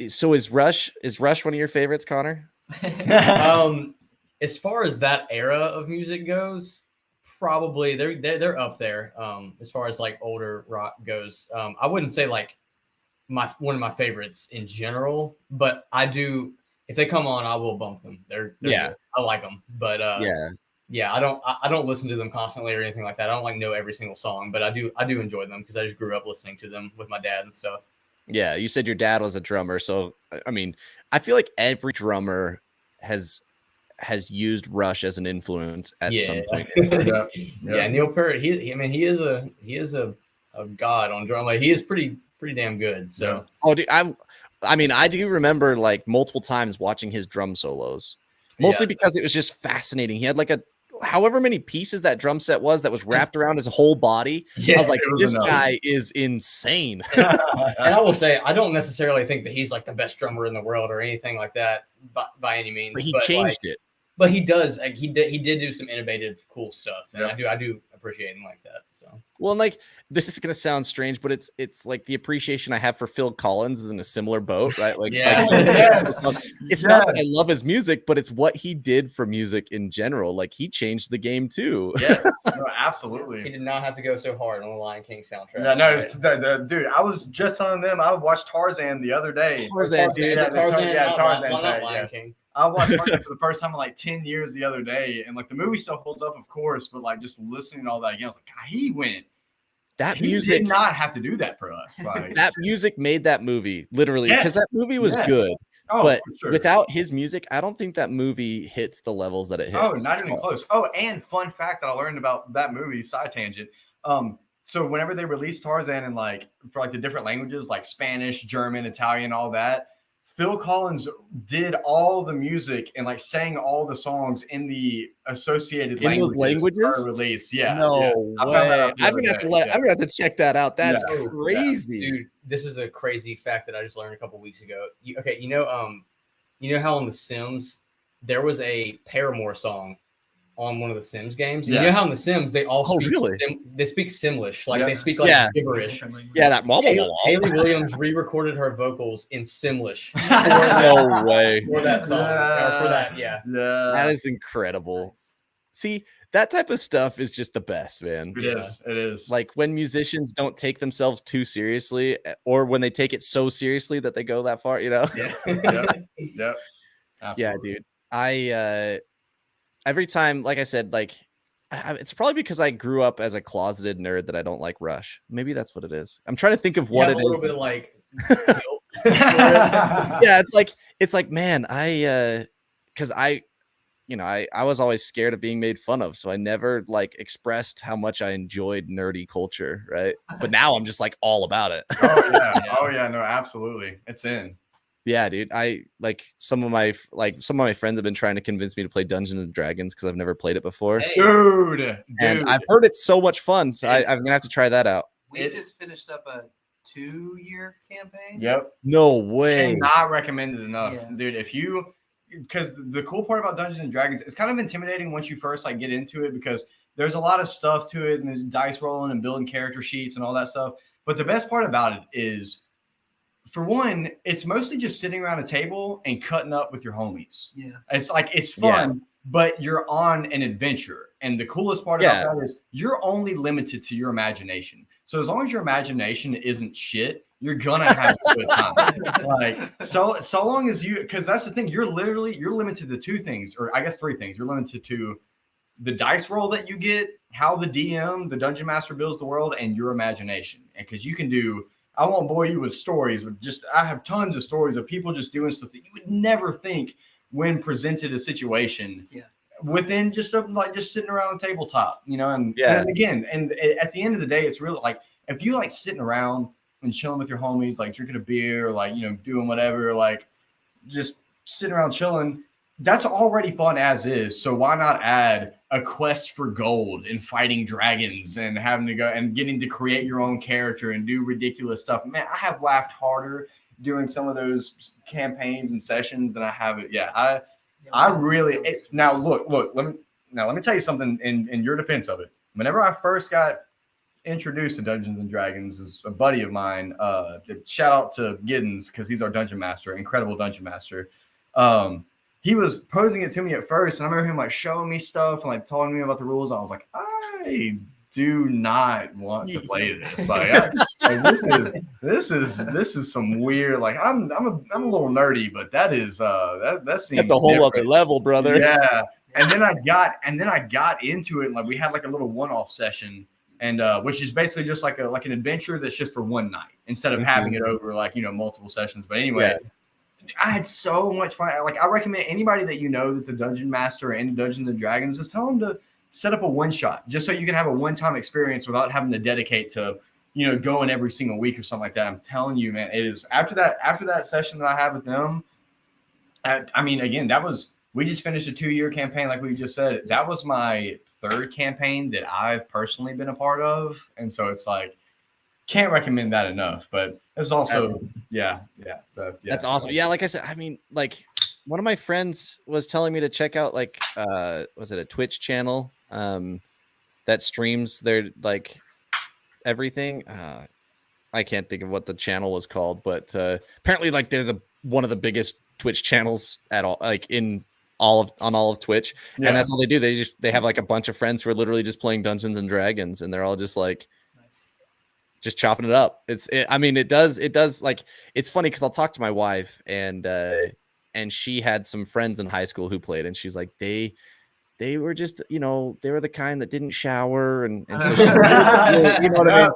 So is Rush one of your favorites, Connor? As far as that era of music goes, probably they're up there. As far as like older rock goes, I wouldn't say like one of my favorites in general, but I do. If they come on, I will bump them. They're good. I like them, but I don't listen to them constantly or anything like that. I don't like know every single song, but I do enjoy them because I just grew up listening to them with my dad and stuff. Yeah, you said your dad was a drummer, so I mean, I feel like every drummer has used Rush as an influence at some point in time. Yeah, Neil Peart. He is a god on drum. Like he is pretty damn good. So dude, I mean, I do remember like multiple times watching his drum solos, mostly because it was just fascinating. He had like however many pieces that drum set that was wrapped around his whole body. I was like, this guy is insane. And I will say, I don't necessarily think that he's like the best drummer in the world or anything like that by any means. But he changed it. But he does. Like, he did do some innovative, cool stuff, and I do appreciate him like that. So Well, and like this is gonna sound strange, but it's like the appreciation I have for Phil Collins is in a similar boat, right? Like, Yeah. it's not that I love his music, but it's what he did for music in general. Like he changed the game too. Yes, no, he absolutely. did not have to go so hard on the Lion King soundtrack. Yeah, no, right? dude, I was just telling them I watched Tarzan the other day. Tarzan, dude. Yeah, Tarzan, not Tarzan, Lion yeah. King. I watched Tarzan for the first time in like 10 years the other day, and like the movie still holds up, of course, but like just listening to all that again, I was like, God, he That music did not have to do that for us. Like, that music made that movie literally Yes. because that movie was Yes. good. oh, But for sure. without his music, I don't think that movie hits the levels that it hits. Oh, not even close. Oh, and fun fact that I learned about that movie, side tangent. So whenever they released Tarzan and like for like the different languages like Spanish, German, Italian, all that, Phil Collins did all the music and like sang all the songs in the associated In those languages languages? for release. Yeah. No yeah. I found that way. out the I'm other gonna have to day. I'm gonna have to check that out. That's Yeah. crazy. Dude, this is a crazy fact that I just learned a couple weeks ago. You know how on The Sims there was a Paramore song on one of the Sims games. Yeah. You know how in The Sims they all Oh, speak really? they speak Simlish, like Yeah. they speak like Yeah. gibberish. Yeah, that Haley Williams re-recorded her vocals in Simlish no way. for that song. Or for that, yeah. Yeah. That is incredible. See, that type of stuff is just the best, man. It is. It is. Like when musicians don't take themselves too seriously, or when they take it so seriously that they go that far, you know? Yeah. Yep. Yeah, Absolutely. dude. I every time, like I said, like it's probably because I grew up as a closeted nerd that I don't like Rush. Maybe that's what it is. I'm trying to think of what You have it a little is. bit of like guilt for it. Yeah, it's like man, because I was always scared of being made fun of, so I never like expressed how much I enjoyed nerdy culture, right? But now I'm just like all about it. Oh yeah. Oh yeah. No, absolutely. It's in. Yeah, dude. I like some of my friends have been trying to convince me to play Dungeons and Dragons because I've never played it before, Hey, Dude. and I've heard it's so much fun. So I'm gonna have to try that out. we just finished up a 2-year campaign. Yep. No way. Cannot recommend it enough, Yeah. dude. Because the cool part about Dungeons and Dragons, it's kind of intimidating once you first like get into it because there's a lot of stuff to it and there's dice rolling and building character sheets and all that stuff. But the best part about it is, for one, it's mostly just sitting around a table and cutting up with your homies. Yeah. It's like it's fun, but you're on an adventure. And the coolest part about that is you're only limited to your imagination. So as long as your imagination isn't shit, you're gonna have a good time. Like so long as you, because that's the thing, you're limited to two things, or I guess three things. You're limited to the dice roll that you get, how the DM, the dungeon master builds the world, and your imagination. And because you can do, I won't bore you with stories, but I have tons of stories of people just doing stuff that you would never think when presented a situation. Yeah. Within just sitting around a tabletop, and again, and at the end of the day, it's really like if you like sitting around and chilling with your homies, like drinking a beer, or like doing whatever, like just sitting around chilling, that's already fun as is. So why not add a quest for gold and fighting dragons and having to go and getting to create your own character and do ridiculous stuff? Man, I have laughed harder doing some of those campaigns and sessions than I have it. Yeah, I really now look. Let me tell you something in your defense of it. Whenever I first got introduced to Dungeons and Dragons, is a buddy of mine. Shout out to Giddens because he's our dungeon master, incredible dungeon master. He was posing it to me at first, and I remember him like showing me stuff and like telling me about the rules. I was like, I do not want to play this. Like, this is some weird. Like, I'm a little nerdy, but that seems That's a whole different. other level, brother. Yeah. And then I got into it, and like we had like a little one-off session, and which is basically just like an adventure that's just for one night instead of having it over like multiple sessions. But anyway, I had so much fun. Like, I recommend anybody that that's a dungeon master or into Dungeons and Dragons, just tell them to set up a one shot just so you can have a one-time experience without having to dedicate to going every single week or something like that. I'm telling you, man, it is after that session that I had with them. I mean, again, we just finished a 2-year campaign, like we just said. That was my third campaign that I've personally been a part of, and so it's like, can't recommend that enough. But it's also, That's awesome. Yeah, like I said, I mean, like one of my friends was telling me to check out like was it a Twitch channel? that streams their like everything. I can't think of what the channel was called, but apparently like they're one of the biggest Twitch channels at all, like on all of Twitch. Yeah. And that's all they do. They have like a bunch of friends who are literally just playing Dungeons and Dragons, and they're all just like Nice. just chopping it up. I mean, it does like, it's funny because I'll talk to my wife, and she had some friends in high school who played, and she's like, they were just, they were the kind that didn't shower, and so she's, you know what I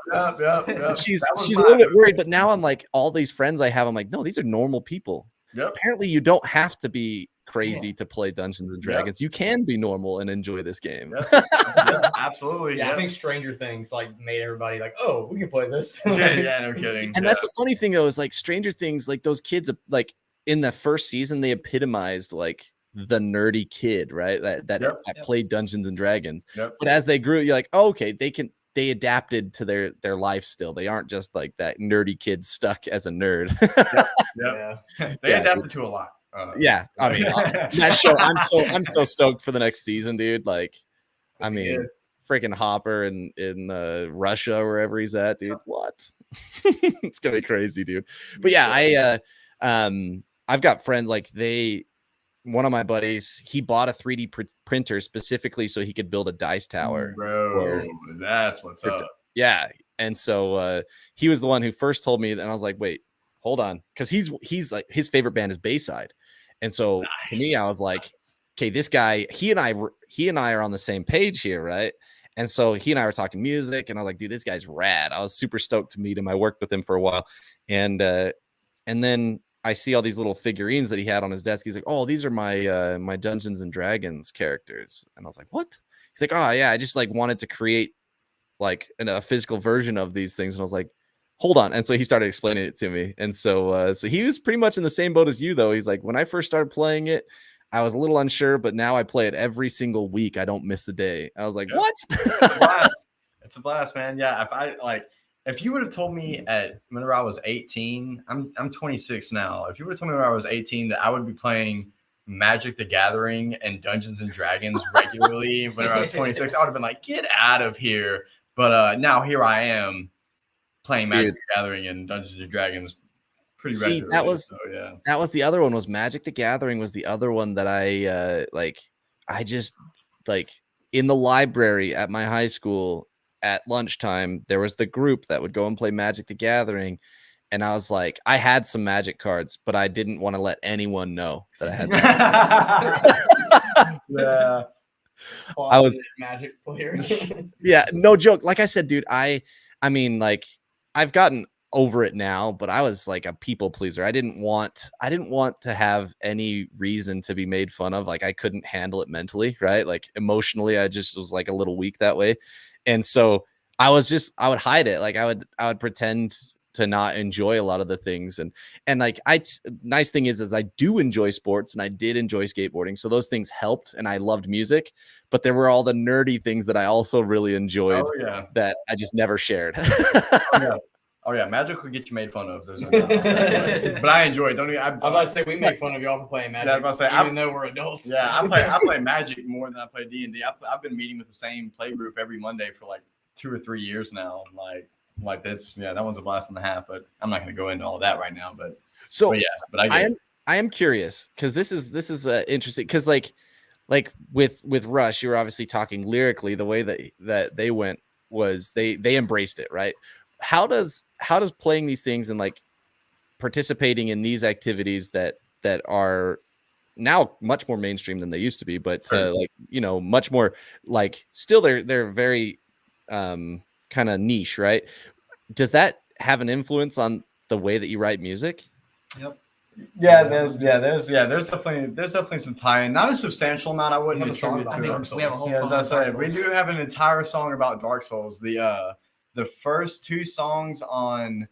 mean? Yep. She's a little bit worried, but now I'm like, all these friends I have, I'm like, no, these are normal people. Yep. Apparently, you don't have to be crazy to play Dungeons and Dragons. You can be normal and enjoy this game. Yep. Absolutely. Yeah, I think Stranger Things like made everybody like, oh, we can play this. Yeah, no kidding. And that's the funny thing though, is like Stranger Things, like those kids, like in the first season, they epitomized like the nerdy kid, right? That played Dungeons and Dragons. Yep. But as they grew, you're like, oh, okay, they adapted to their life still. They aren't just like that nerdy kid stuck as a nerd. Yep. They adapted to a lot. Yeah, I mean, that show. I'm so stoked for the next season, dude. Like, I mean, freaking Hopper in Russia or wherever he's at, dude. What? It's gonna be crazy, dude. But yeah, I've got friends like one of my buddies, he bought a 3D printer specifically so he could build a dice tower. Bro, that's what's up. Yeah, and so he was the one who first told me, and I was like, wait, hold on, because he's like, his favorite band is Bayside, and so to me, I was like, okay, this guy, he and I are on the same page here, right? And so he and I were talking music, and I was like, dude, this guy's rad. I was super stoked to meet him. I worked with him for a while, and then I see all these little figurines that he had on his desk. He's like, oh, these are my Dungeons and Dragons characters, and I was like, what? He's like, oh yeah, I just like wanted to create like a physical version of these things, and I was like, hold on. And so he started explaining it to me, and so he was pretty much in the same boat as you, though. He's like, when I first started playing it, I was a little unsure, but now I play it every single week. I don't miss a day. I was like, what? It's a blast, man. Yeah, if you would have told me whenever I was 18, I'm 26 now. If you would have told me when I was 18 that I would be playing Magic the Gathering and Dungeons and Dragons regularly whenever I was 26, I would have been like, get out of here. But now here I am playing Magic the Gathering and Dungeons and Dragons pretty regularly. That was the other one. Was Magic the Gathering was the other one that I just like in the library at my high school at lunchtime, there was the group that would go and play Magic the Gathering. And I was like, I had some Magic cards, but I didn't want to let anyone know that I had Magic cards. Yeah. I was a Magic player. Yeah, no joke. Like I said, dude, I mean, like, I've gotten over it now, but I was like a people pleaser. I didn't want to have any reason to be made fun of. Like, I couldn't handle it mentally, right? Like emotionally, I just was like a little weak that way. And so I would hide it. Like I would pretend to not enjoy a lot of the things. And like, nice thing is I do enjoy sports, and I did enjoy skateboarding. So those things helped, and I loved music, but there were all the nerdy things that I also really enjoyed that I just never shared. Oh yeah, Magic would get you made fun of. There's no doubt. But I enjoy it. I'm about to say we make fun of y'all for playing Magic. Yeah, I'm about to say, even though we're adults. Yeah, I play Magic more than I play D&D. I've been meeting with the same play group every Monday for like 2 or 3 years now. Like that's that one's a blast and a half. But I'm not going to go into all that right now. But I am curious because this is interesting because like with Rush, you were obviously talking lyrically. The way that they went was they embraced it, right? How does playing these things and like participating in these activities that are now much more mainstream than they used to be, but like, much more like still they're very kind of niche, right? Does that have an influence on the way that you write music? Yep. There's definitely some tie-in. Not a substantial amount. I wouldn't attribute to it. We have a whole song. That's right. We do have an entire song about Dark Souls. The first 2 songs on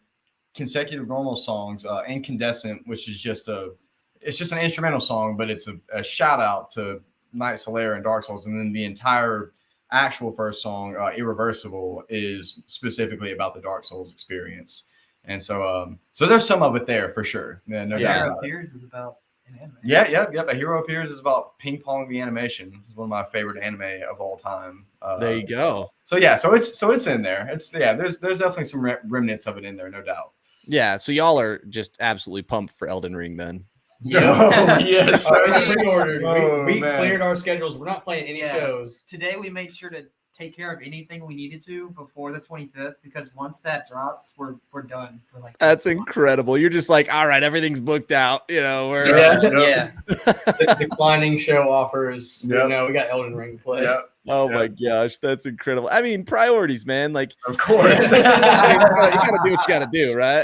Consecutive Normal Songs, Incandescent, which is just an instrumental song, but it's a shout out to Knight Solaire and Dark Souls. And then the entire actual first song, Irreversible, is specifically about the Dark Souls experience. And so there's some of it there for sure. No doubt. Pierce is about in anime. Yeah. A Hero Appears is about Ping Pong the Animation. It's one of my favorite anime of all time. There you go. So it's in there. There's definitely some remnants of it in there, no doubt. Yeah, so y'all are just absolutely pumped for Elden Ring then. Oh, yes. So it's pre-ordered. Oh, we man. cleared our schedules. We're not playing any Yeah. shows. Today we made sure to take care of anything we needed to before the 25th because once that drops, we're done for like. That's incredible. You're just like, all right, everything's booked out. You know, we're Yeah. Yeah. Declining show offers. Yep. We got Elden Ring to play. Yeah, oh my gosh, that's incredible. I mean, priorities, man. Like, of course. you gotta do what you gotta do, right?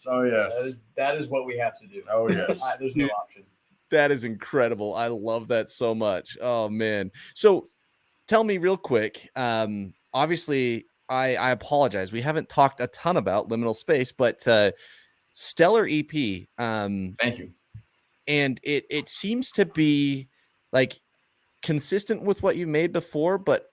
Oh yes. That is what we have to do. Oh yes. There's no option. That is incredible. I love that so much. Oh man. So tell me real quick. Obviously, I apologize. We haven't talked a ton about Liminal Space, but stellar EP. Thank you. And it seems to be like consistent with what you've made before, but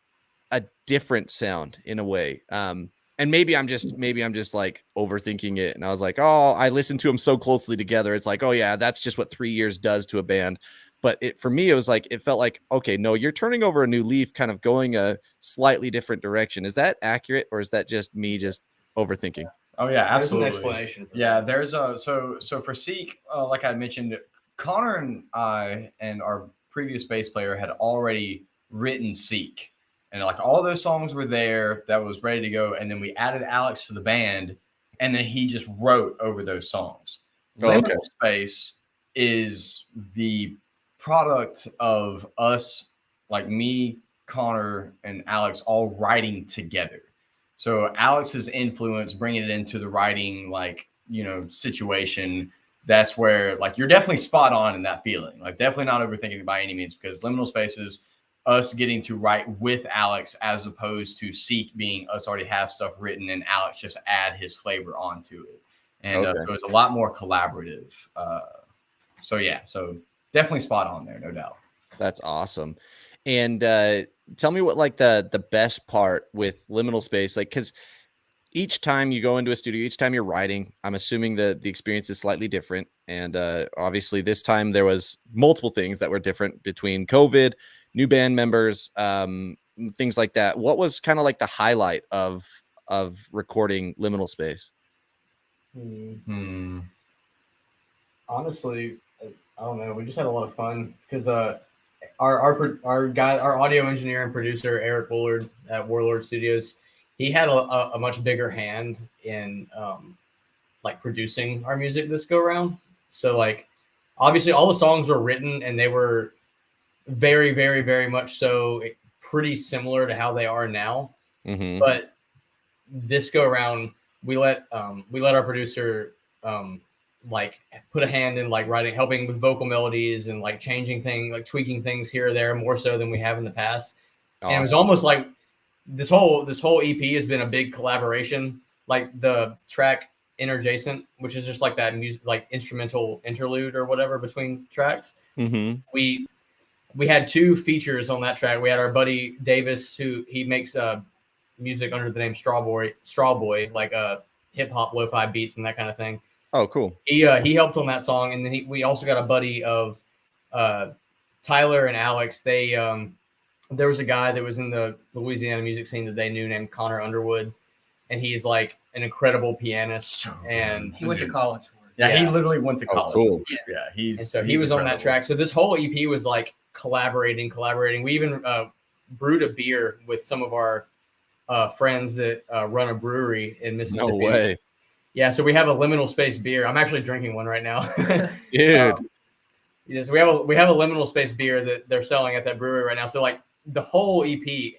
a different sound in a way. And maybe I'm just like overthinking it. And I was like, oh, I listened to them so closely together. It's like, oh yeah, that's just what 3 years does to a band. But for me, it was like, it felt like, okay, no, you're turning over a new leaf, kind of going a slightly different direction. Is that accurate, or is that just me just overthinking? Oh yeah, absolutely. There's an explanation. For Yeah, that. there's a so for Seek, like I mentioned, Connor and I and our previous bass player had already written Seek, and like all those songs were there that was ready to go, and then we added Alex to the band, and then he just wrote over those songs. Oh, okay. Liminal Space is the product of us, like me, Connor, and Alex all writing together. So Alex's influence, bringing it into the writing, like, situation, that's where, like, you're definitely spot on in that feeling. Like, definitely not overthinking it by any means, because Liminal Space is us getting to write with Alex as opposed to Seek being us already have stuff written and Alex just add his flavor onto it. And Okay. so it's a lot more collaborative. So definitely spot on there, no doubt. That's awesome. And tell me what, like, the best part with Liminal Space, like, because each time you go into a studio, each time you're writing, I'm assuming the experience is slightly different. And obviously this time there was multiple things that were different between COVID, new band members, things like that. What was kind of like the highlight of recording Liminal Space? Honestly, I don't know. We just had a lot of fun because our audio engineer and producer Eric Bullard at Warlord Studios, he had a much bigger hand in like producing our music this go around. So like obviously all the songs were written and they were very, very, very much so pretty similar to how they are now. Mm-hmm. But this go around, we let our producer like put a hand in like writing, helping with vocal melodies and like changing things, like tweaking things here or there more so than we have in the past. Awesome. And it was almost like this whole EP has been a big collaboration. Like the track Interjacent, which is just like that music, like instrumental interlude or whatever between tracks. Mm-hmm. We had two features on that track. We had our buddy Davis, who he makes music under the name Strawboy, like hip hop lo-fi beats and that kind of thing. Oh, cool. He helped on that song, and then we also got a buddy of Tyler and Alex. They there was a guy that was in the Louisiana music scene that they knew named Connor Underwood, and he's like an incredible pianist. And He went to college for it. Yeah, he Yeah. literally went to Oh, college. cool. Yeah, and so he was on that track. So this whole EP was like collaborating. We even brewed a beer with some of our friends that run a brewery in Mississippi. No way. Yeah, so we have a Liminal Space beer. I'm actually drinking one right now. Dude. Yes, we have a Liminal Space beer that they're selling at that brewery right now. So like the whole EP,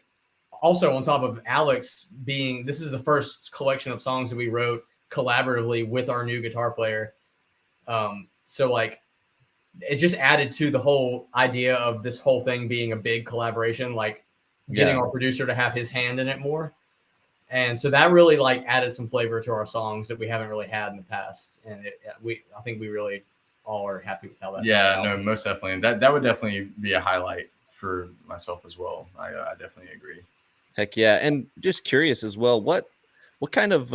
also on top of Alex being, this is the first collection of songs that we wrote collaboratively with our new guitar player. So like it just added to the whole idea of this whole thing being a big collaboration, like getting our producer to have his hand in it more. And so that really like added some flavor to our songs that we haven't really had in the past. And I think we really all are happy with how that. Yeah, no, most definitely. That would definitely be a highlight for myself as well. I definitely agree. Heck yeah. And just curious as well, what kind of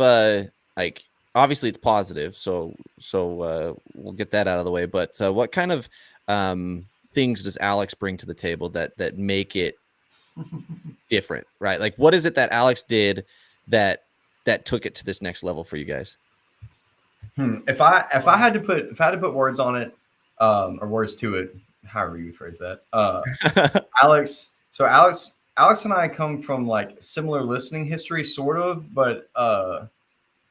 like obviously it's positive, so we'll get that out of the way. But what kind of things does Alex bring to the table that make it different, right? Like, what is it that Alex did that took it to this next level for you guys? If I had to put words on it, or words to it, however you phrase that, Alex. So Alex and I come from like similar listening history, sort of, but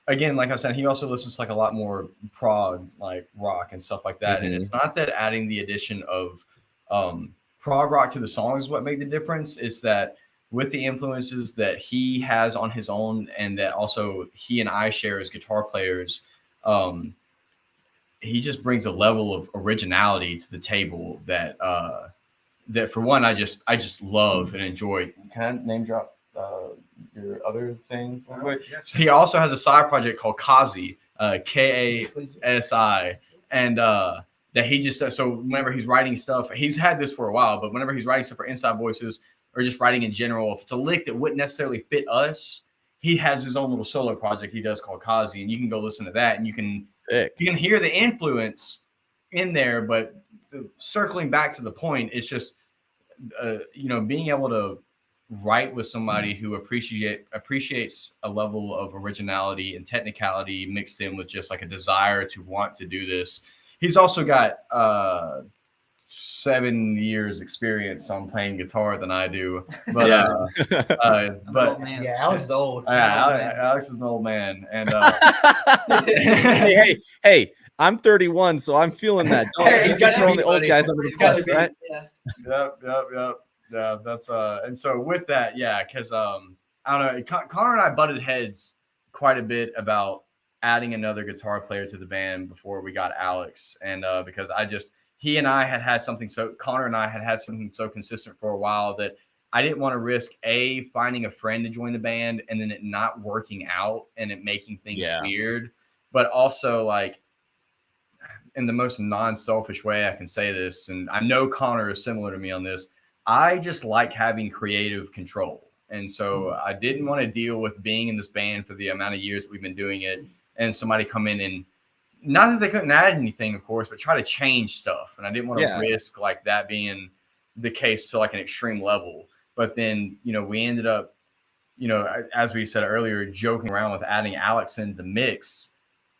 again, like I said, he also listens to like a lot more prog, like rock and stuff like that. And it's not that adding the addition of prog rock to the song is what made the difference. It's that with the influences that he has on his own, and that also he and I share as guitar players, he just brings a level of originality to the table that that for one I just love and enjoy. Can I name drop your other thing? Yes. He also has a side project called Kazi, Kasi, and that he just so whenever he's writing stuff, he's had this for a while, but whenever he's writing stuff for Inside Voices or just writing in general, if it's a lick that wouldn't necessarily fit us, he has his own little solo project he does called Kazi, and you can go listen to that, and you can hear the influence in there. But circling back to the point, it's just being able to write with somebody who appreciates a level of originality and technicality mixed in with just like a desire to want to do this. He's also got 7 years experience on playing guitar than I do, but Alex is old. Alex is an old man, and hey, I'm 31, so I'm feeling that. He's got throwing the old guys under the bus, right? Yep. Yeah, that's and so with that, because I don't know, Connor and I butted heads quite a bit about adding another guitar player to the band before we got Alex, and because he and I had something Connor and I had something so consistent for a while that I didn't want to risk finding a friend to join the band and then it not working out and it making things weird, but also like in the most non-selfish way I can say this, and I know Connor is similar to me on this. I just like having creative control. And so I didn't want to deal with being in this band for the amount of years we've been doing it and somebody come in and not that they couldn't add anything, of course, but try to change stuff. And I didn't want to risk like that being the case to like an extreme level. But then, we ended up, as we said earlier, joking around with adding Alex into the mix.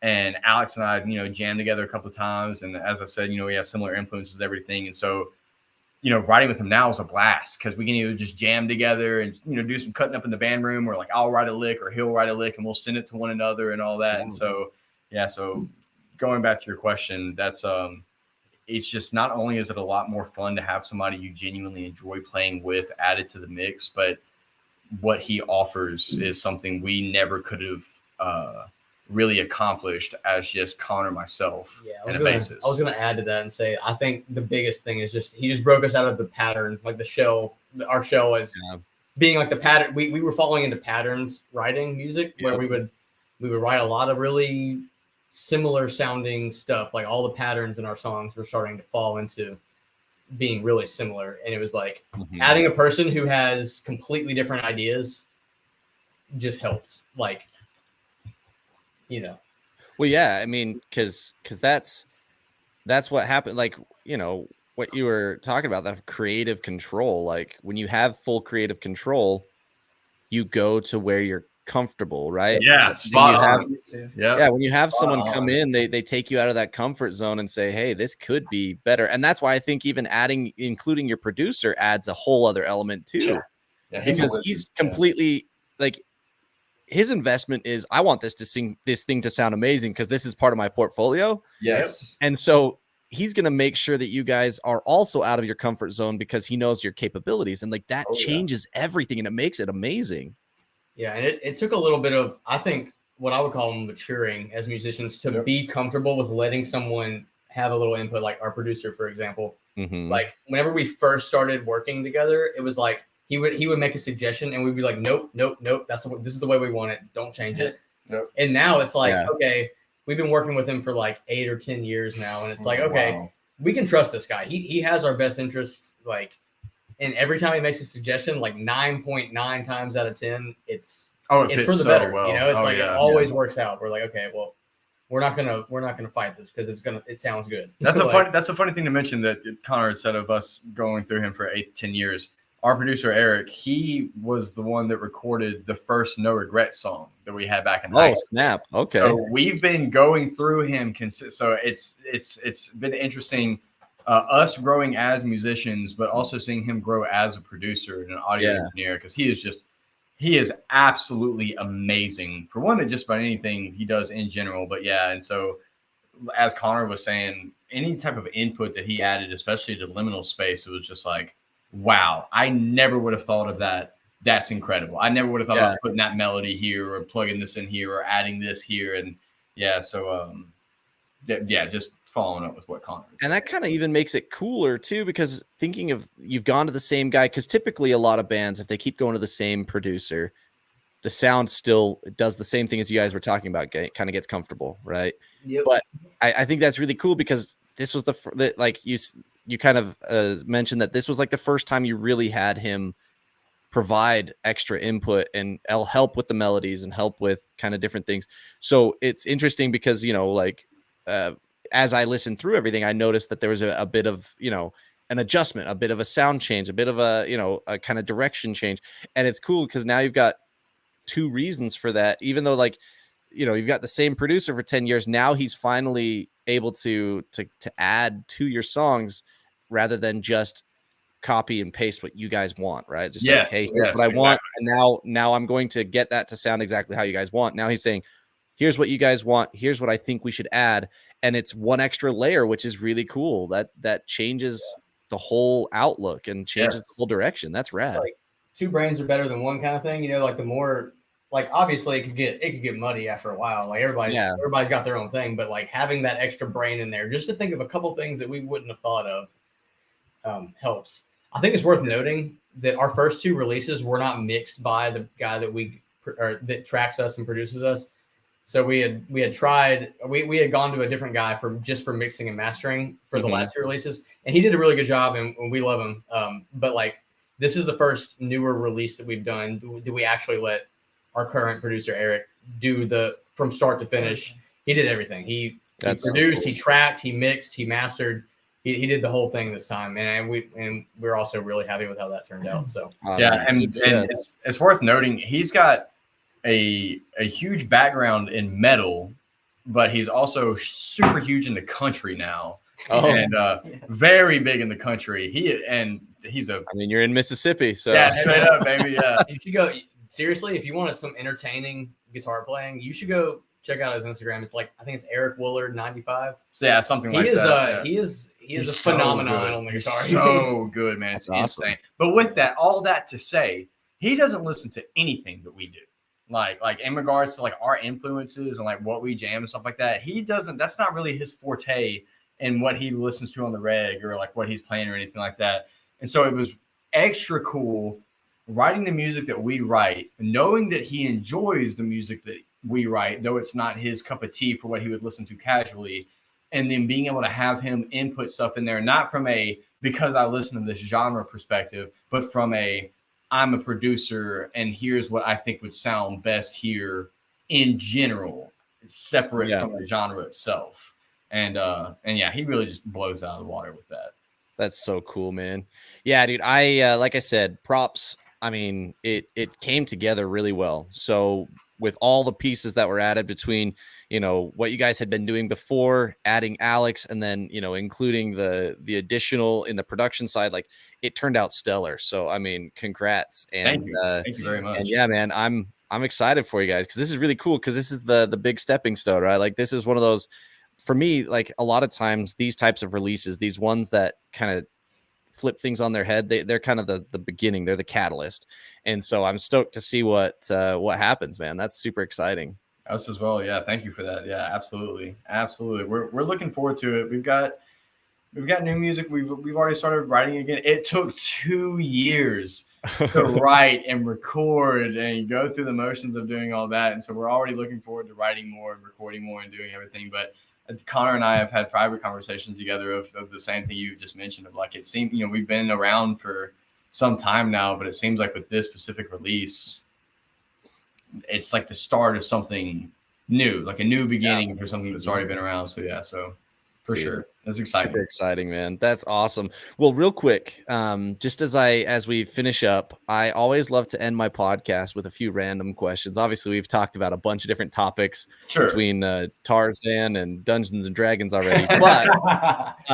And Alex and I, jammed together a couple of times. And as I said, we have similar influences, everything. And so, writing with him now is a blast because we can either just jam together and, do some cutting up in the band room, or like I'll write a lick or he'll write a lick and we'll send it to one another and all that. And so, so going back to your question, that's it's just not only is it a lot more fun to have somebody you genuinely enjoy playing with added to the mix, but what he offers is something we never could have really accomplished as just Connor myself. I was gonna add to that and say I think the biggest thing is he just broke us out of the pattern, like our shell is being like the pattern. We were falling into patterns writing music where we would write a lot of really similar sounding stuff, like all the patterns in our songs were starting to fall into being really similar, and it was like adding a person who has completely different ideas just helps, like well, yeah, I mean, because that's what happened, like what you were talking about, that creative control. Like when you have full creative control, you go to where you're comfortable, right? When you have someone come in, they take you out of that comfort zone and say, hey, this could be better. And that's why I think even including your producer adds a whole other element too. Because he's completely like, his investment is, I want this thing to sound amazing because this is part of my portfolio. Yes. And so he's going to make sure that you guys are also out of your comfort zone because he knows your capabilities, and like that changes everything and it makes it amazing. Yeah, and it took a little bit of, I think, what I would call maturing as musicians to be comfortable with letting someone have a little input, like our producer, for example. Like whenever we first started working together, it was like he would make a suggestion and we'd be like, nope, this is the way we want it. Don't change it. And now it's like, okay, we've been working with him for like 8 or 10 years now, and it's like, okay, we can trust this guy. He has our best interests, like. And every time he makes a suggestion, like 9.9 times out of 10, it's Oh, it's fits for the so better. well. You know, it's Oh, like yeah, it always works out. We're like, okay, well, we're not gonna fight this because it sounds good. That's a Like, that's a funny thing to mention that Connor had said of us going through him for 10 years. Our producer Eric, he was the one that recorded the first No Regret song that we had back in high Oh, school. snap. Okay. So we've been going through him. So it's been interesting, us growing as musicians, but also seeing him grow as a producer and an audio Yeah. engineer, because he is absolutely amazing for one at just about anything he does in general. But yeah, and so as Connor was saying, any type of input that he added, especially to liminal space, it was just like, wow, I never would have thought of that. That's incredible. I never would have thought about putting that melody here or plugging this in here or adding this here. And yeah, so yeah, just following up with what Connor was And that kind of even makes it cooler too, because thinking of you've gone to the same guy, because typically a lot of bands, if they keep going to the same producer, the sound still does the same thing as you guys were talking about. Kind of gets comfortable, right? Yep. But I think that's really cool because this was like you kind of mentioned that this was like the first time you really had him provide extra input and help with the melodies and help with kind of different things. So it's interesting because, you know, like as I listened through everything, I noticed that there was a bit of, you know, an adjustment, a bit of a sound change, a bit of a, you know, a kind of direction change. And it's cool because now you've got two reasons for that, even though, like, you know, you've got the same producer for 10 years. Now he's finally able to add to your songs rather than just copy and paste what you guys want, right? Just like, hey, here's what I want. And now I'm going to get that to sound exactly how you guys want. Now he's saying, here's what you guys want. Here's what I think we should add. And it's one extra layer, which is really cool. That changes the whole outlook and changes the whole direction. That's rad. Like, two brains are better than one kind of thing. You know, like the more, like, obviously it could get muddy after a while. Like everybody's got their own thing, but like having that extra brain in there just to think of a couple things that we wouldn't have thought of helps. I think it's worth noting that our first two releases were not mixed by the guy that tracks us and produces us. So we had gone to a different guy for mixing and mastering for the last two releases, and he did a really good job, and we love him. But like, this is the first newer release that we've done. Do we actually let our current producer Eric do from start to finish? He did everything. He produced, so cool. He tracked, he mixed, he mastered. He did the whole thing this time, and we're also really happy with how that turned out. So yeah, and it's worth noting he's got a huge background in metal, but he's also super huge in the country now. And very big in the country. He's I mean, you're in Mississippi, so yeah, straight up, baby. Yeah, you should go. Seriously, if you want some entertaining guitar playing, you should go check out his Instagram. It's like, I think it's Eric Woolard 95. So yeah, something like that. He is a phenomenon on the guitar. So good, man. It's awesome. Insane. But with that, all that to say, he doesn't listen to anything that we do. Like in regards to like our influences and like what we jam and stuff like that, he doesn't. That's not really his forte in what he listens to on the reg or like what he's playing or anything like that. And so it was extra cool writing the music that we write, knowing that he enjoys the music that we write, though it's not his cup of tea for what he would listen to casually, and then being able to have him input stuff in there, not from a because I listen to this genre perspective, but from a I'm a producer and here's what I think would sound best here in general, separate from the genre itself. And yeah, he really just blows out of the water with that. That's so cool, man. Yeah, dude. I like I said, props. I mean, it came together really well. So with all the pieces that were added between, you know, what you guys had been doing before, adding Alex, and then, you know, including the additional in the production side, like, it turned out stellar. So, I mean, congrats. And thank you very much. And yeah, man, I'm excited for you guys because this is really cool because this is the big stepping stone, right? Like, this is one of those, for me, like a lot of times these types of releases, these ones that kind of flip things on their head, they're kind of the beginning, they're the catalyst. And so I'm stoked to see what happens, man. That's super exciting. Us as well. Yeah, thank you for that. Yeah, absolutely. We're looking forward to it. We've got new music. We've already started writing again. It took 2 years to write and record and go through the motions of doing all that. And so we're already looking forward to writing more and recording more and doing everything. But Connor and I have had private conversations together of the same thing you just mentioned, of like, it seemed, you know, we've been around for some time now, but it seems like with this specific release, it's like the start of something new, like a new beginning for something that's already been around. So yeah, so for Dude, sure, that's exciting. Super exciting, man. That's awesome. Well, real quick, just as we finish up, I always love to end my podcast with a few random questions. Obviously, we've talked about a bunch of different topics Sure. between Tarzan and Dungeons and Dragons already, but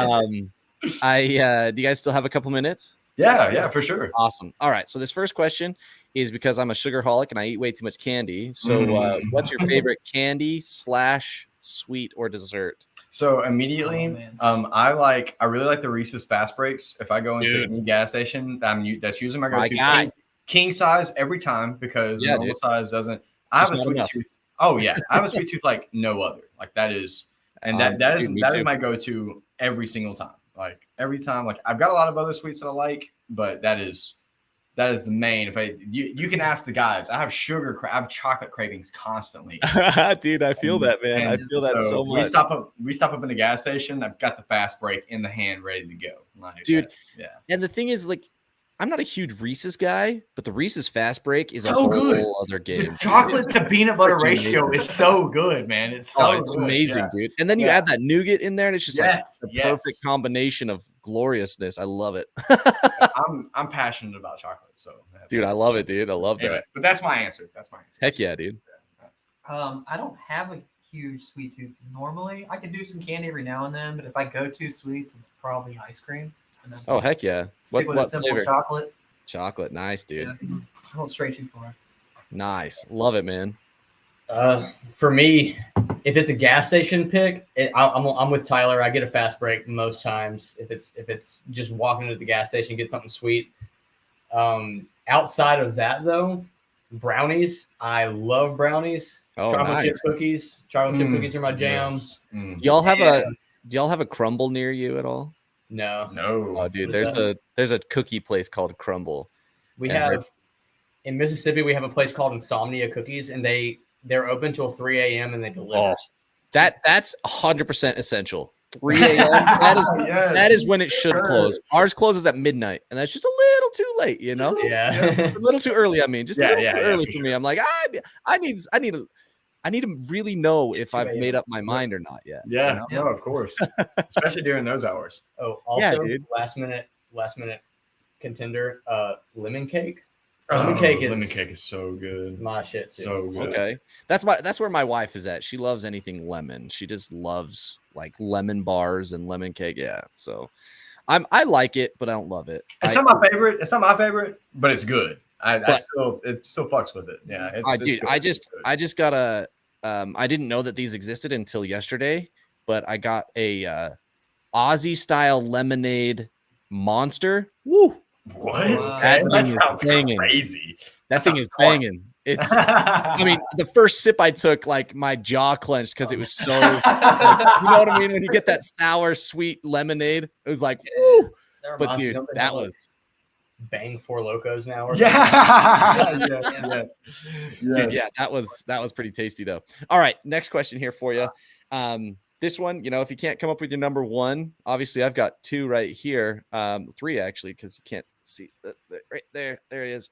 do you guys still have a couple minutes? yeah, for sure. Awesome. All right. So this first question is because I'm a sugarholic and I eat way too much candy. So what's your favorite candy / sweet or dessert? So immediately, Oh, man. I really like the Reese's Fast Breaks. If I go into Dude. any gas station, that's usually my My go-to. guy. King size every time because Yeah, normal dude. size doesn't. I have Just a not sweet enough. tooth. Oh yeah, I have a sweet tooth like no other. Like that is, and that is Dude, me that too. is my go-to every single time. Like every time, like I've got a lot of other sweets that I like, but that is the main. If you can ask the guys, I have I have chocolate cravings constantly. Dude, I feel that, man. I And feel that so much. We stop up in the gas station. I've got the fast break in the hand, ready to go. Like, Dude, yeah. And the thing is, like, I'm not a huge Reese's guy, but the Reese's Fast Break is a So whole good. other game. The dude. chocolate It's to peanut butter freaking ratio amazing. is so good, man. It's so it's good. amazing, Yeah. dude. And then you Yeah. add that nougat in there, and it's just like Yes, the yes. perfect combination of gloriousness. I love it. I'm passionate about chocolate, so Dude, I love it, dude. I love anyway, that. but that's my answer. That's my answer. Heck yeah, dude. I don't have a huge sweet tooth normally. I can do some candy every now and then, but if I go to sweets, it's probably ice cream. And then Oh, heck yeah. stick with a simple flavor? chocolate. Chocolate. Nice, dude. Yeah. I don't stray too far. Nice. Love it, man. For me, if it's a gas station pick, I'm with Tyler. I get a fast break most times. If it's just walking into the gas station, get something sweet. Outside of that, though, brownies. I love brownies. Oh, Chocolate chip nice. cookies. Chocolate chip cookies are my jam. Yes. Mm. Do y'all have Yeah. do y'all have a Crumble near you at all? No, No. Oh, dude, What is there's a cookie place called Crumble. we And they're- have in Mississippi. We have a place called Insomnia Cookies, and they're open till 3 a.m. and they deliver. Oh, that's 100% essential. 3 a.m. That is when it should Sure. close. Ours closes at midnight, and that's just a little too late, you know? Yeah. A little too early. I mean, just a Yeah, little yeah, too yeah, early for for me. I'm like, I need to really know if 2 I've a.m. made up my mind or not yet. Yeah, you know? no, of course. Especially during those hours. Oh, Yeah, also dude. last minute contender, lemon cake. Lemon cake is so good. my shit too. So good. Okay, that's where my wife is at. She loves anything lemon. She just loves like lemon bars and lemon cake. Yeah, so I like it, but I don't love it. It's not my favorite. It's not my favorite, but it's good. But- It still fucks with it. Yeah, it's Dude, good. I It's just good. got a I didn't know that these existed until yesterday, but I got a Aussie style lemonade monster. Woo! What? That That thing is sounds banging. crazy. That thing sounds is fun. banging. It's I mean, the first sip I took, like my jaw clenched because it was so like, you know what I mean? When you get that sour, sweet lemonade, it was like, woo! That But reminds me, dude, don't they that have, like, was Bang Four Locos now. Or Yeah. dude, yeah, that was pretty tasty though. All right, next question here for you. This one, you know, if you can't come up with your number one, obviously I've got two right here, three actually, because you can't see right there. There it is.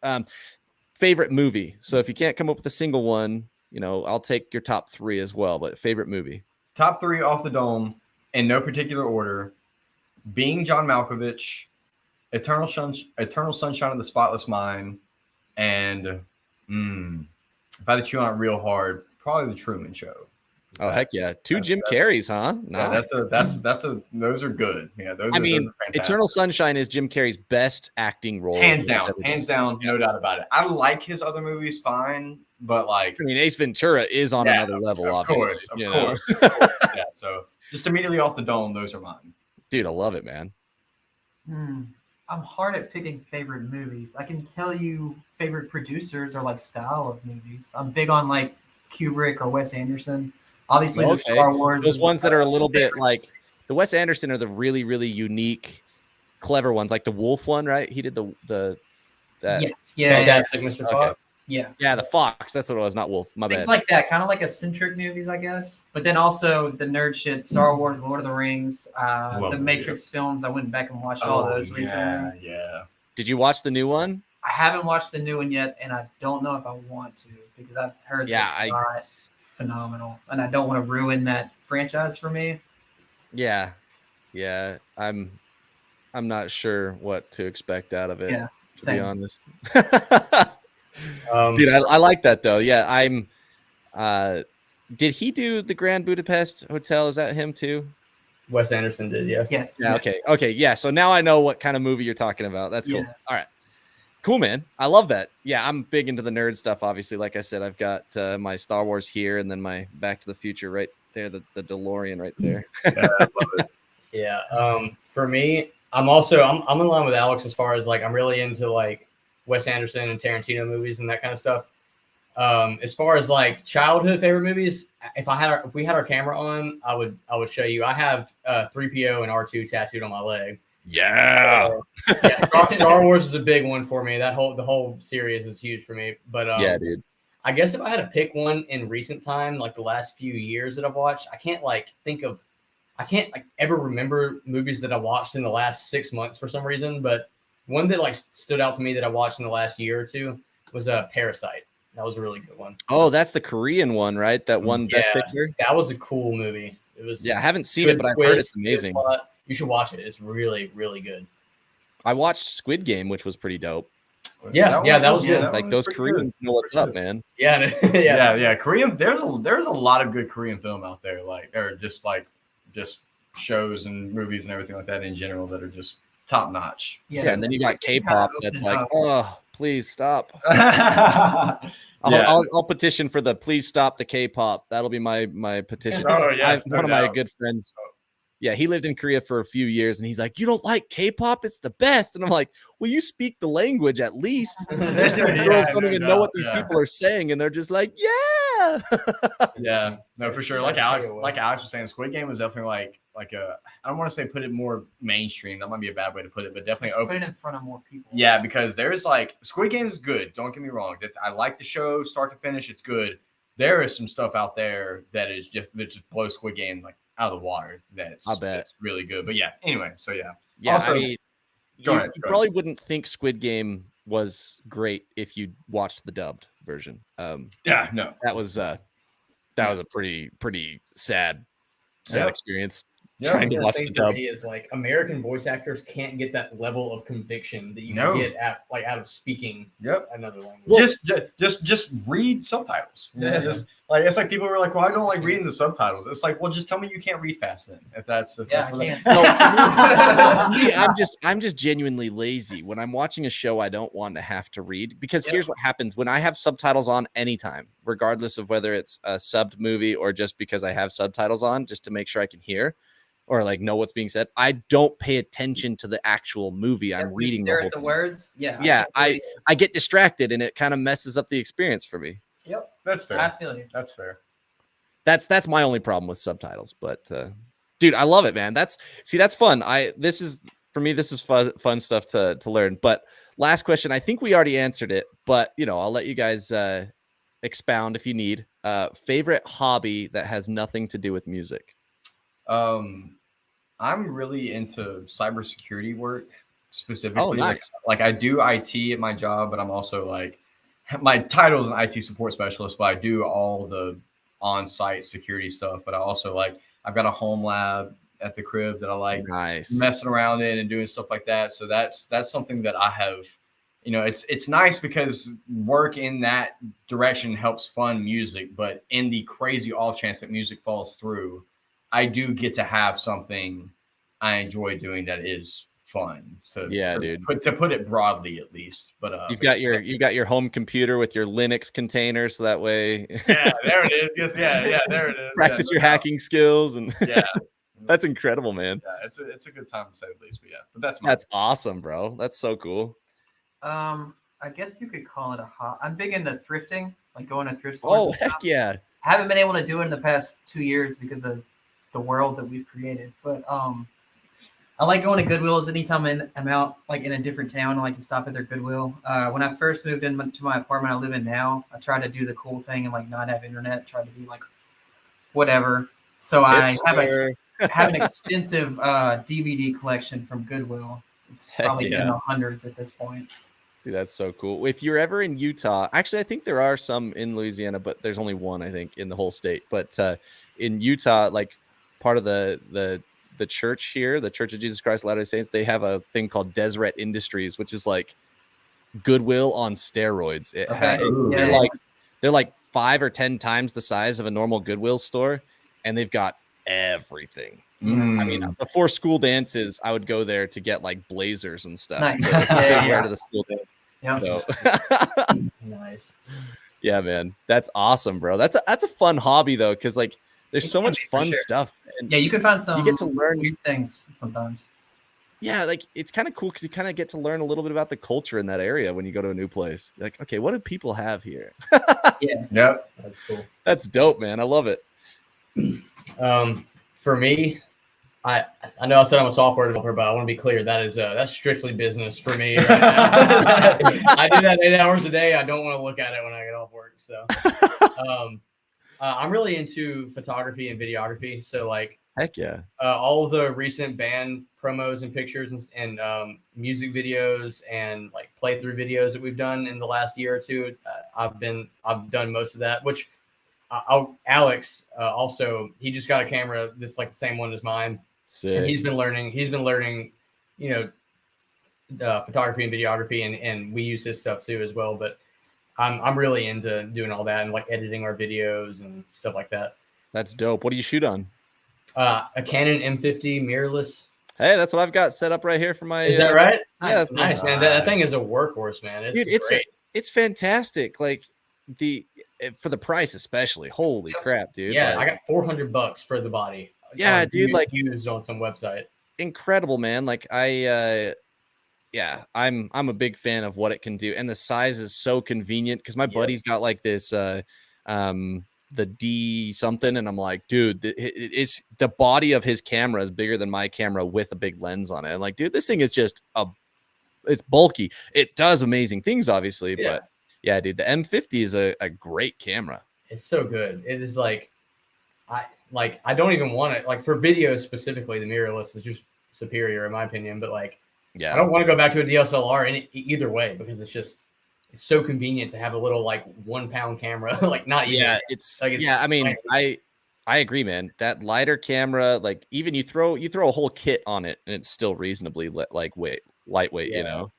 Favorite movie. So if you can't come up with a single one, you know, I'll take your top three as well. But favorite movie. Top three off the dome in no particular order: Being John Malkovich, Eternal Sunshine of the Spotless Mind, and if I had to chew on it real hard, probably The Truman Show. Oh heck yeah, two that's- Jim that's- Carreys, huh? Yeah, Nice. those are good. Yeah, those. I are mean, fantastic. Eternal Sunshine is Jim Carrey's best acting role. hands he's down, ever done. no doubt about it. I like his other movies fine, but like, I mean, Ace Ventura is on Yeah, another level, of obviously. course, of you know? course, of course. Yeah. So just immediately off the dome, those are mine. Dude, I love it, man. I'm hard at picking favorite movies. I can tell you favorite producers or like style of movies. I'm big on like Kubrick or Wes Anderson. Obviously, the Okay. Star Wars. Those is ones that are a little bit favorites. like the Wes Anderson are the really, really unique, clever ones, like the Wolf one, right? He did that. Yes, yeah, Fantastic, Mr. Okay. Fox. yeah. Yeah, the Fox. That's what it was, not Wolf. My Things bad. like that, kind of like eccentric movies, I guess. But then also the nerd shit, Star Wars, Lord of the Rings, Love the them, Matrix films. I went back and watched all those recently. Yeah. Did you watch the new one? I haven't watched the new one yet, and I don't know if I want to because I've heard Yeah, it's not phenomenal, and I don't want to ruin that franchise for me. Yeah. Yeah. I'm not sure what to expect out of it, Yeah, to be same. honest. Um, Dude, I like that though. Yeah, did he do the Grand Budapest Hotel? Is that him too? Wes Anderson did, yes. Yes. Yeah, okay. Okay, yeah. So now I know what kind of movie you're talking about. That's cool. Yeah. All right. Cool, man. I love that. Yeah, I'm big into the nerd stuff, obviously. Like I said, I've got my Star Wars here and then my Back to the Future right there, the DeLorean right there. Yeah, I love it. Yeah. For me, I'm in line with Alex as far as like I'm really into like Wes Anderson and Tarantino movies and that kind of stuff. As far as like childhood favorite movies, if we had our camera on, I would show you. I have 3PO and R2 tattooed on my leg. Yeah. Yeah, Star Wars is a big one for me. The whole series is huge for me. But Yeah, dude. I guess if I had to pick one in recent time, like the last few years that I've watched, I can't ever remember movies that I watched in the last 6 months for some reason. But one that like stood out to me that I watched in the last year or two was Parasite. That was a really good one. Oh, that's the Korean one, right? That one Best Yeah. Picture. That was a cool movie. It was. Yeah, I haven't seen good it, but I've twist, heard it's good amazing. plot. You should watch it. It's really, really good. I watched Squid Game, which was pretty dope. Yeah, that was good. that Like one those pretty good. Koreans know what's up, man. Yeah, Yeah. Korean. There's a lot of good Korean film out there. Like, or just shows and movies and everything like that in general that are just top notch. Yes. Yeah, and then you got K-pop that's like, oh, please stop. Yeah. I'll petition for the please stop the K-pop. That'll be my petition. Oh, yes, no One of my doubt. good friends. Yeah, he lived in Korea for a few years, and he's like, "You don't like K-pop? It's the best." And I'm like, "Well, you speak the language at least." Most of these Yeah, girls don't no even know doubt, what these yeah. people are saying, and they're just like, "Yeah." Yeah, no, for sure. Like Exactly. Alex was saying, Squid Game was definitely like a. I don't want to say put it more mainstream. That might be a bad way to put it, but definitely Just put open. it in front of more people. Yeah, because there's like Squid Game is good. Don't get me wrong. I like the show start to finish. It's good. There is some stuff out there that just blows Squid Game like out of the water. That's I bet. it's really good. But yeah, anyway, so yeah. Yeah, Also- I mean, Go you, ahead, you go probably wouldn't think Squid Game was great if you watched the dubbed version. Yeah, no. That was a pretty sad Yep. experience. Yeah, trying to The watch thing the for dub. me is like American voice actors can't get that level of conviction that you No. can get out of speaking Yep. another language. Just read subtitles. Yeah. Just like it's like people were like, "Well, I don't like reading the subtitles." It's like, well, just tell me you can't read fast then. If that's Yeah, what I can't. For me, I'm just genuinely lazy. When I'm watching a show, I don't want to have to read because Yep. here's what happens when I have subtitles on anytime, regardless of whether it's a subbed movie or just because I have subtitles on, just to make sure I can hear or like know what's being said. I don't pay attention to the actual movie I'm You reading. stare The whole at the time. words. Yeah. Yeah, feel I get distracted and it kind of messes up the experience for me. you. Yep. That's I fair. feel you. That's fair. That's my only problem with subtitles. But dude, I love it, man. That's fun. This is fun stuff to learn. But last question, I think we already answered it, but I'll let you guys expound if you need. Favorite hobby that has nothing to do with music. I'm really into cybersecurity work specifically. Oh, nice. Like I do IT at my job, but I'm also like my title is an IT support specialist, but I do all the on-site security stuff. But I also I've got a home lab at the crib that I like Nice. messing around in and doing stuff like that. So that's something that I have. It's nice because work in that direction helps fund music, but in the crazy off chance that music falls through, I do get to have something I enjoy doing that is fun. So Dude. To put it broadly, at least. But You've got your home computer with your Linux container, so that way yeah, there it is. Yes, yeah, there it is. practice your hacking skills, and Yeah, that's incredible, man. yeah, it's a good time to say the least. But yeah, but that's That's awesome, bro. That's so cool. I guess you could call it a hobby. I'm big into thrifting, like going to thrift stores. Oh and heck stuff. yeah! I haven't been able to do it in the past 2 years because of the world that we've created. But I like going to Goodwill's anytime I'm out like in a different town. I like to stop at their Goodwill. When I first moved into my apartment I live in now, I tried to do the cool thing and like not have internet, try to be like whatever. So I have an extensive DVD collection from Goodwill. It's Heck probably in yeah. the hundreds at this point. Dude, that's so cool. If you're ever in Utah, actually, I think there are some in Louisiana, but there's only one, I think, in the whole state. But in Utah, like part of the church here, the Church of Jesus Christ of Latter-day Saints, they have a thing called Deseret Industries, which is like Goodwill on steroids. They're like 5 or 10 times the size of a normal Goodwill store, and they've got everything. I mean, before school dances, I would go there to get like blazers and stuff. Nice. To wear to the school dance. Yeah. So, Nice. yeah, man, that's awesome, bro. That's a fun hobby though, because like there's It so can much be, for fun sure. stuff. And Yeah, you can find some you get to learn. weird things sometimes. Yeah, like it's kind of cool because you kind of get to learn a little bit about the culture in that area when you go to a new place. You're like, okay, what do people have here? Yeah. Yep. That's cool. That's dope, man. I love it. For me, I know I said I'm a software developer, but I want to be clear that's strictly business for me right now. I do that 8 hours a day. I don't want to look at it when I get off work. So I'm really into photography and videography. So like Heck yeah. all of the recent band promos and pictures and music videos and like playthrough videos that we've done in the last year or two, I've done most of that. Which Alex also, he just got a camera that's like the same one as mine. Sick. And he's been learning, you know, photography and videography, and we use his stuff too as well. But I'm really into doing all that and like editing our videos and stuff like that. That's dope. What do you shoot on? A Canon M50 mirrorless. Hey, that's what I've got set up right here for my. Is that right? Yeah, that's Nice, man. That thing is a workhorse, man. Dude, Great. it's fantastic. Like for the price, especially. Holy crap, dude! Yeah, like, I got $400 for the body. Yeah, dude, like used on some website. Incredible, man. Like I'm a big fan of what it can do, and the size is so convenient because my buddy's got like this the D something, and I'm like, dude, it's the body of his camera is bigger than my camera with a big lens on it. I'm like, dude, this thing is just it's bulky. It does amazing things, obviously, but yeah, dude, the M50 is a great camera. It's so good. It is like I don't even want it. Like for videos specifically, the mirrorless is just superior in my opinion. But like, yeah, I don't want to go back to a DSLR either way because it's so convenient to have a little like 1 pound camera. Like not even. Yeah, it's yeah. I mean, I agree, man. That lighter camera, like even you throw a whole kit on it, and it's still reasonably lightweight. You know.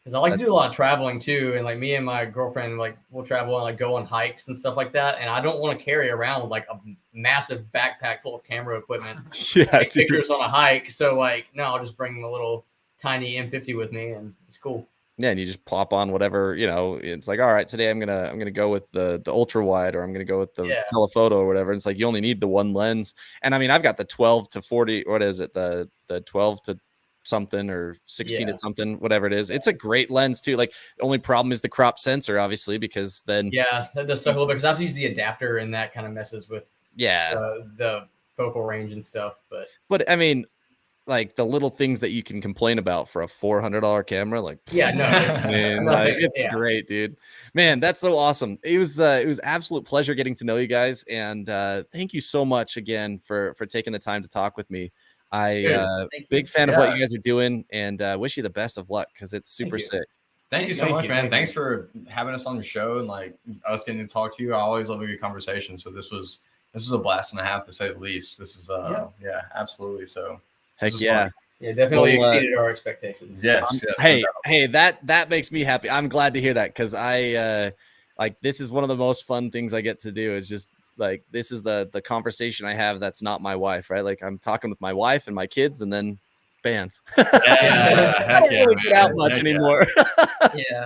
Because I like to do a lot of traveling too, and like me and my girlfriend, like we'll travel and like go on hikes and stuff like that. And I don't want to carry around like a massive backpack full of camera equipment, take pictures on a hike. So like, no, I'll just bring a little tiny M50 with me, and it's cool. Yeah, and you just pop on whatever, you know. It's like, all right, today I'm gonna go with the ultra wide, or I'm gonna go with the telephoto or whatever. And it's like you only need the one lens. And I mean, I've got the 12 to 40. What is it? The 12 to something or 16 to something, whatever it is. It's a great lens too. Like the only problem is the crop sensor, obviously, because then that does suck a little bit because I have to use the adapter, and that kind of messes with the focal range and stuff. But I mean, like the little things that you can complain about for a $400 camera, like it's great, dude. Man, that's so awesome. It was absolute pleasure getting to know you guys, and thank you so much again for taking the time to talk with me. Big fan of what you guys are doing, and wish you the best of luck because it's super sick. Thank you so much, man. Thanks for having us on your show and like us getting to talk to you. I always love a good conversation. So this was a blast and a half to say the least. This is absolutely. So heck yeah. Fun. Yeah, definitely exceeded our expectations. Yes. Hey, that makes me happy. I'm glad to hear that because I like this is one of the most fun things I get to do is just like this is the conversation I have that's not my wife, right? Like I'm talking with my wife and my kids and then bands. I don't really get out much anymore.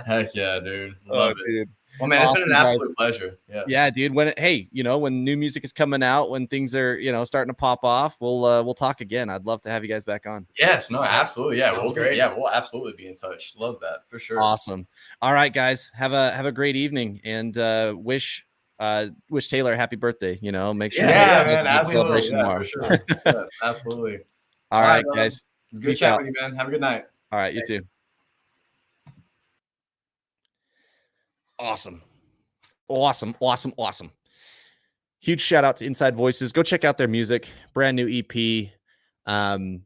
Heck yeah, dude. Love it. Dude. Well, man, it's been an absolute pleasure. Yeah, dude. When new music is coming out, when things are, starting to pop off, we'll talk again. I'd love to have you guys back on. Yes, no, absolutely. Yeah, we'll absolutely be in touch. Love that for sure. Awesome. All right, guys. Have a great evening and wish Taylor a happy birthday. Make sure man, absolutely. Celebration tomorrow. For sure. Yes, absolutely. All right, guys. Good chat with you, man. Have a good night. All right, you too. Awesome. Huge shout out to Inside Voices. Go check out their music, brand new EP. And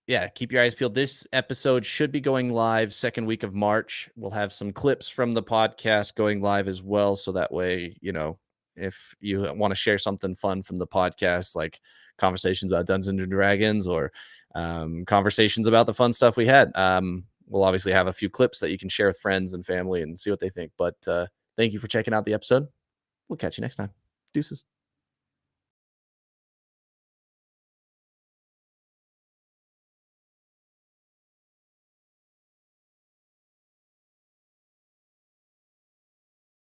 yeah, keep your eyes peeled. This episode should be going live second week of March. We'll have some clips from the podcast going live as well. So that way, if you want to share something fun from the podcast, like conversations about Dungeons and Dragons or conversations about the fun stuff we had, we'll obviously have a few clips that you can share with friends and family and see what they think. But thank you for checking out the episode. We'll catch you next time. Deuces.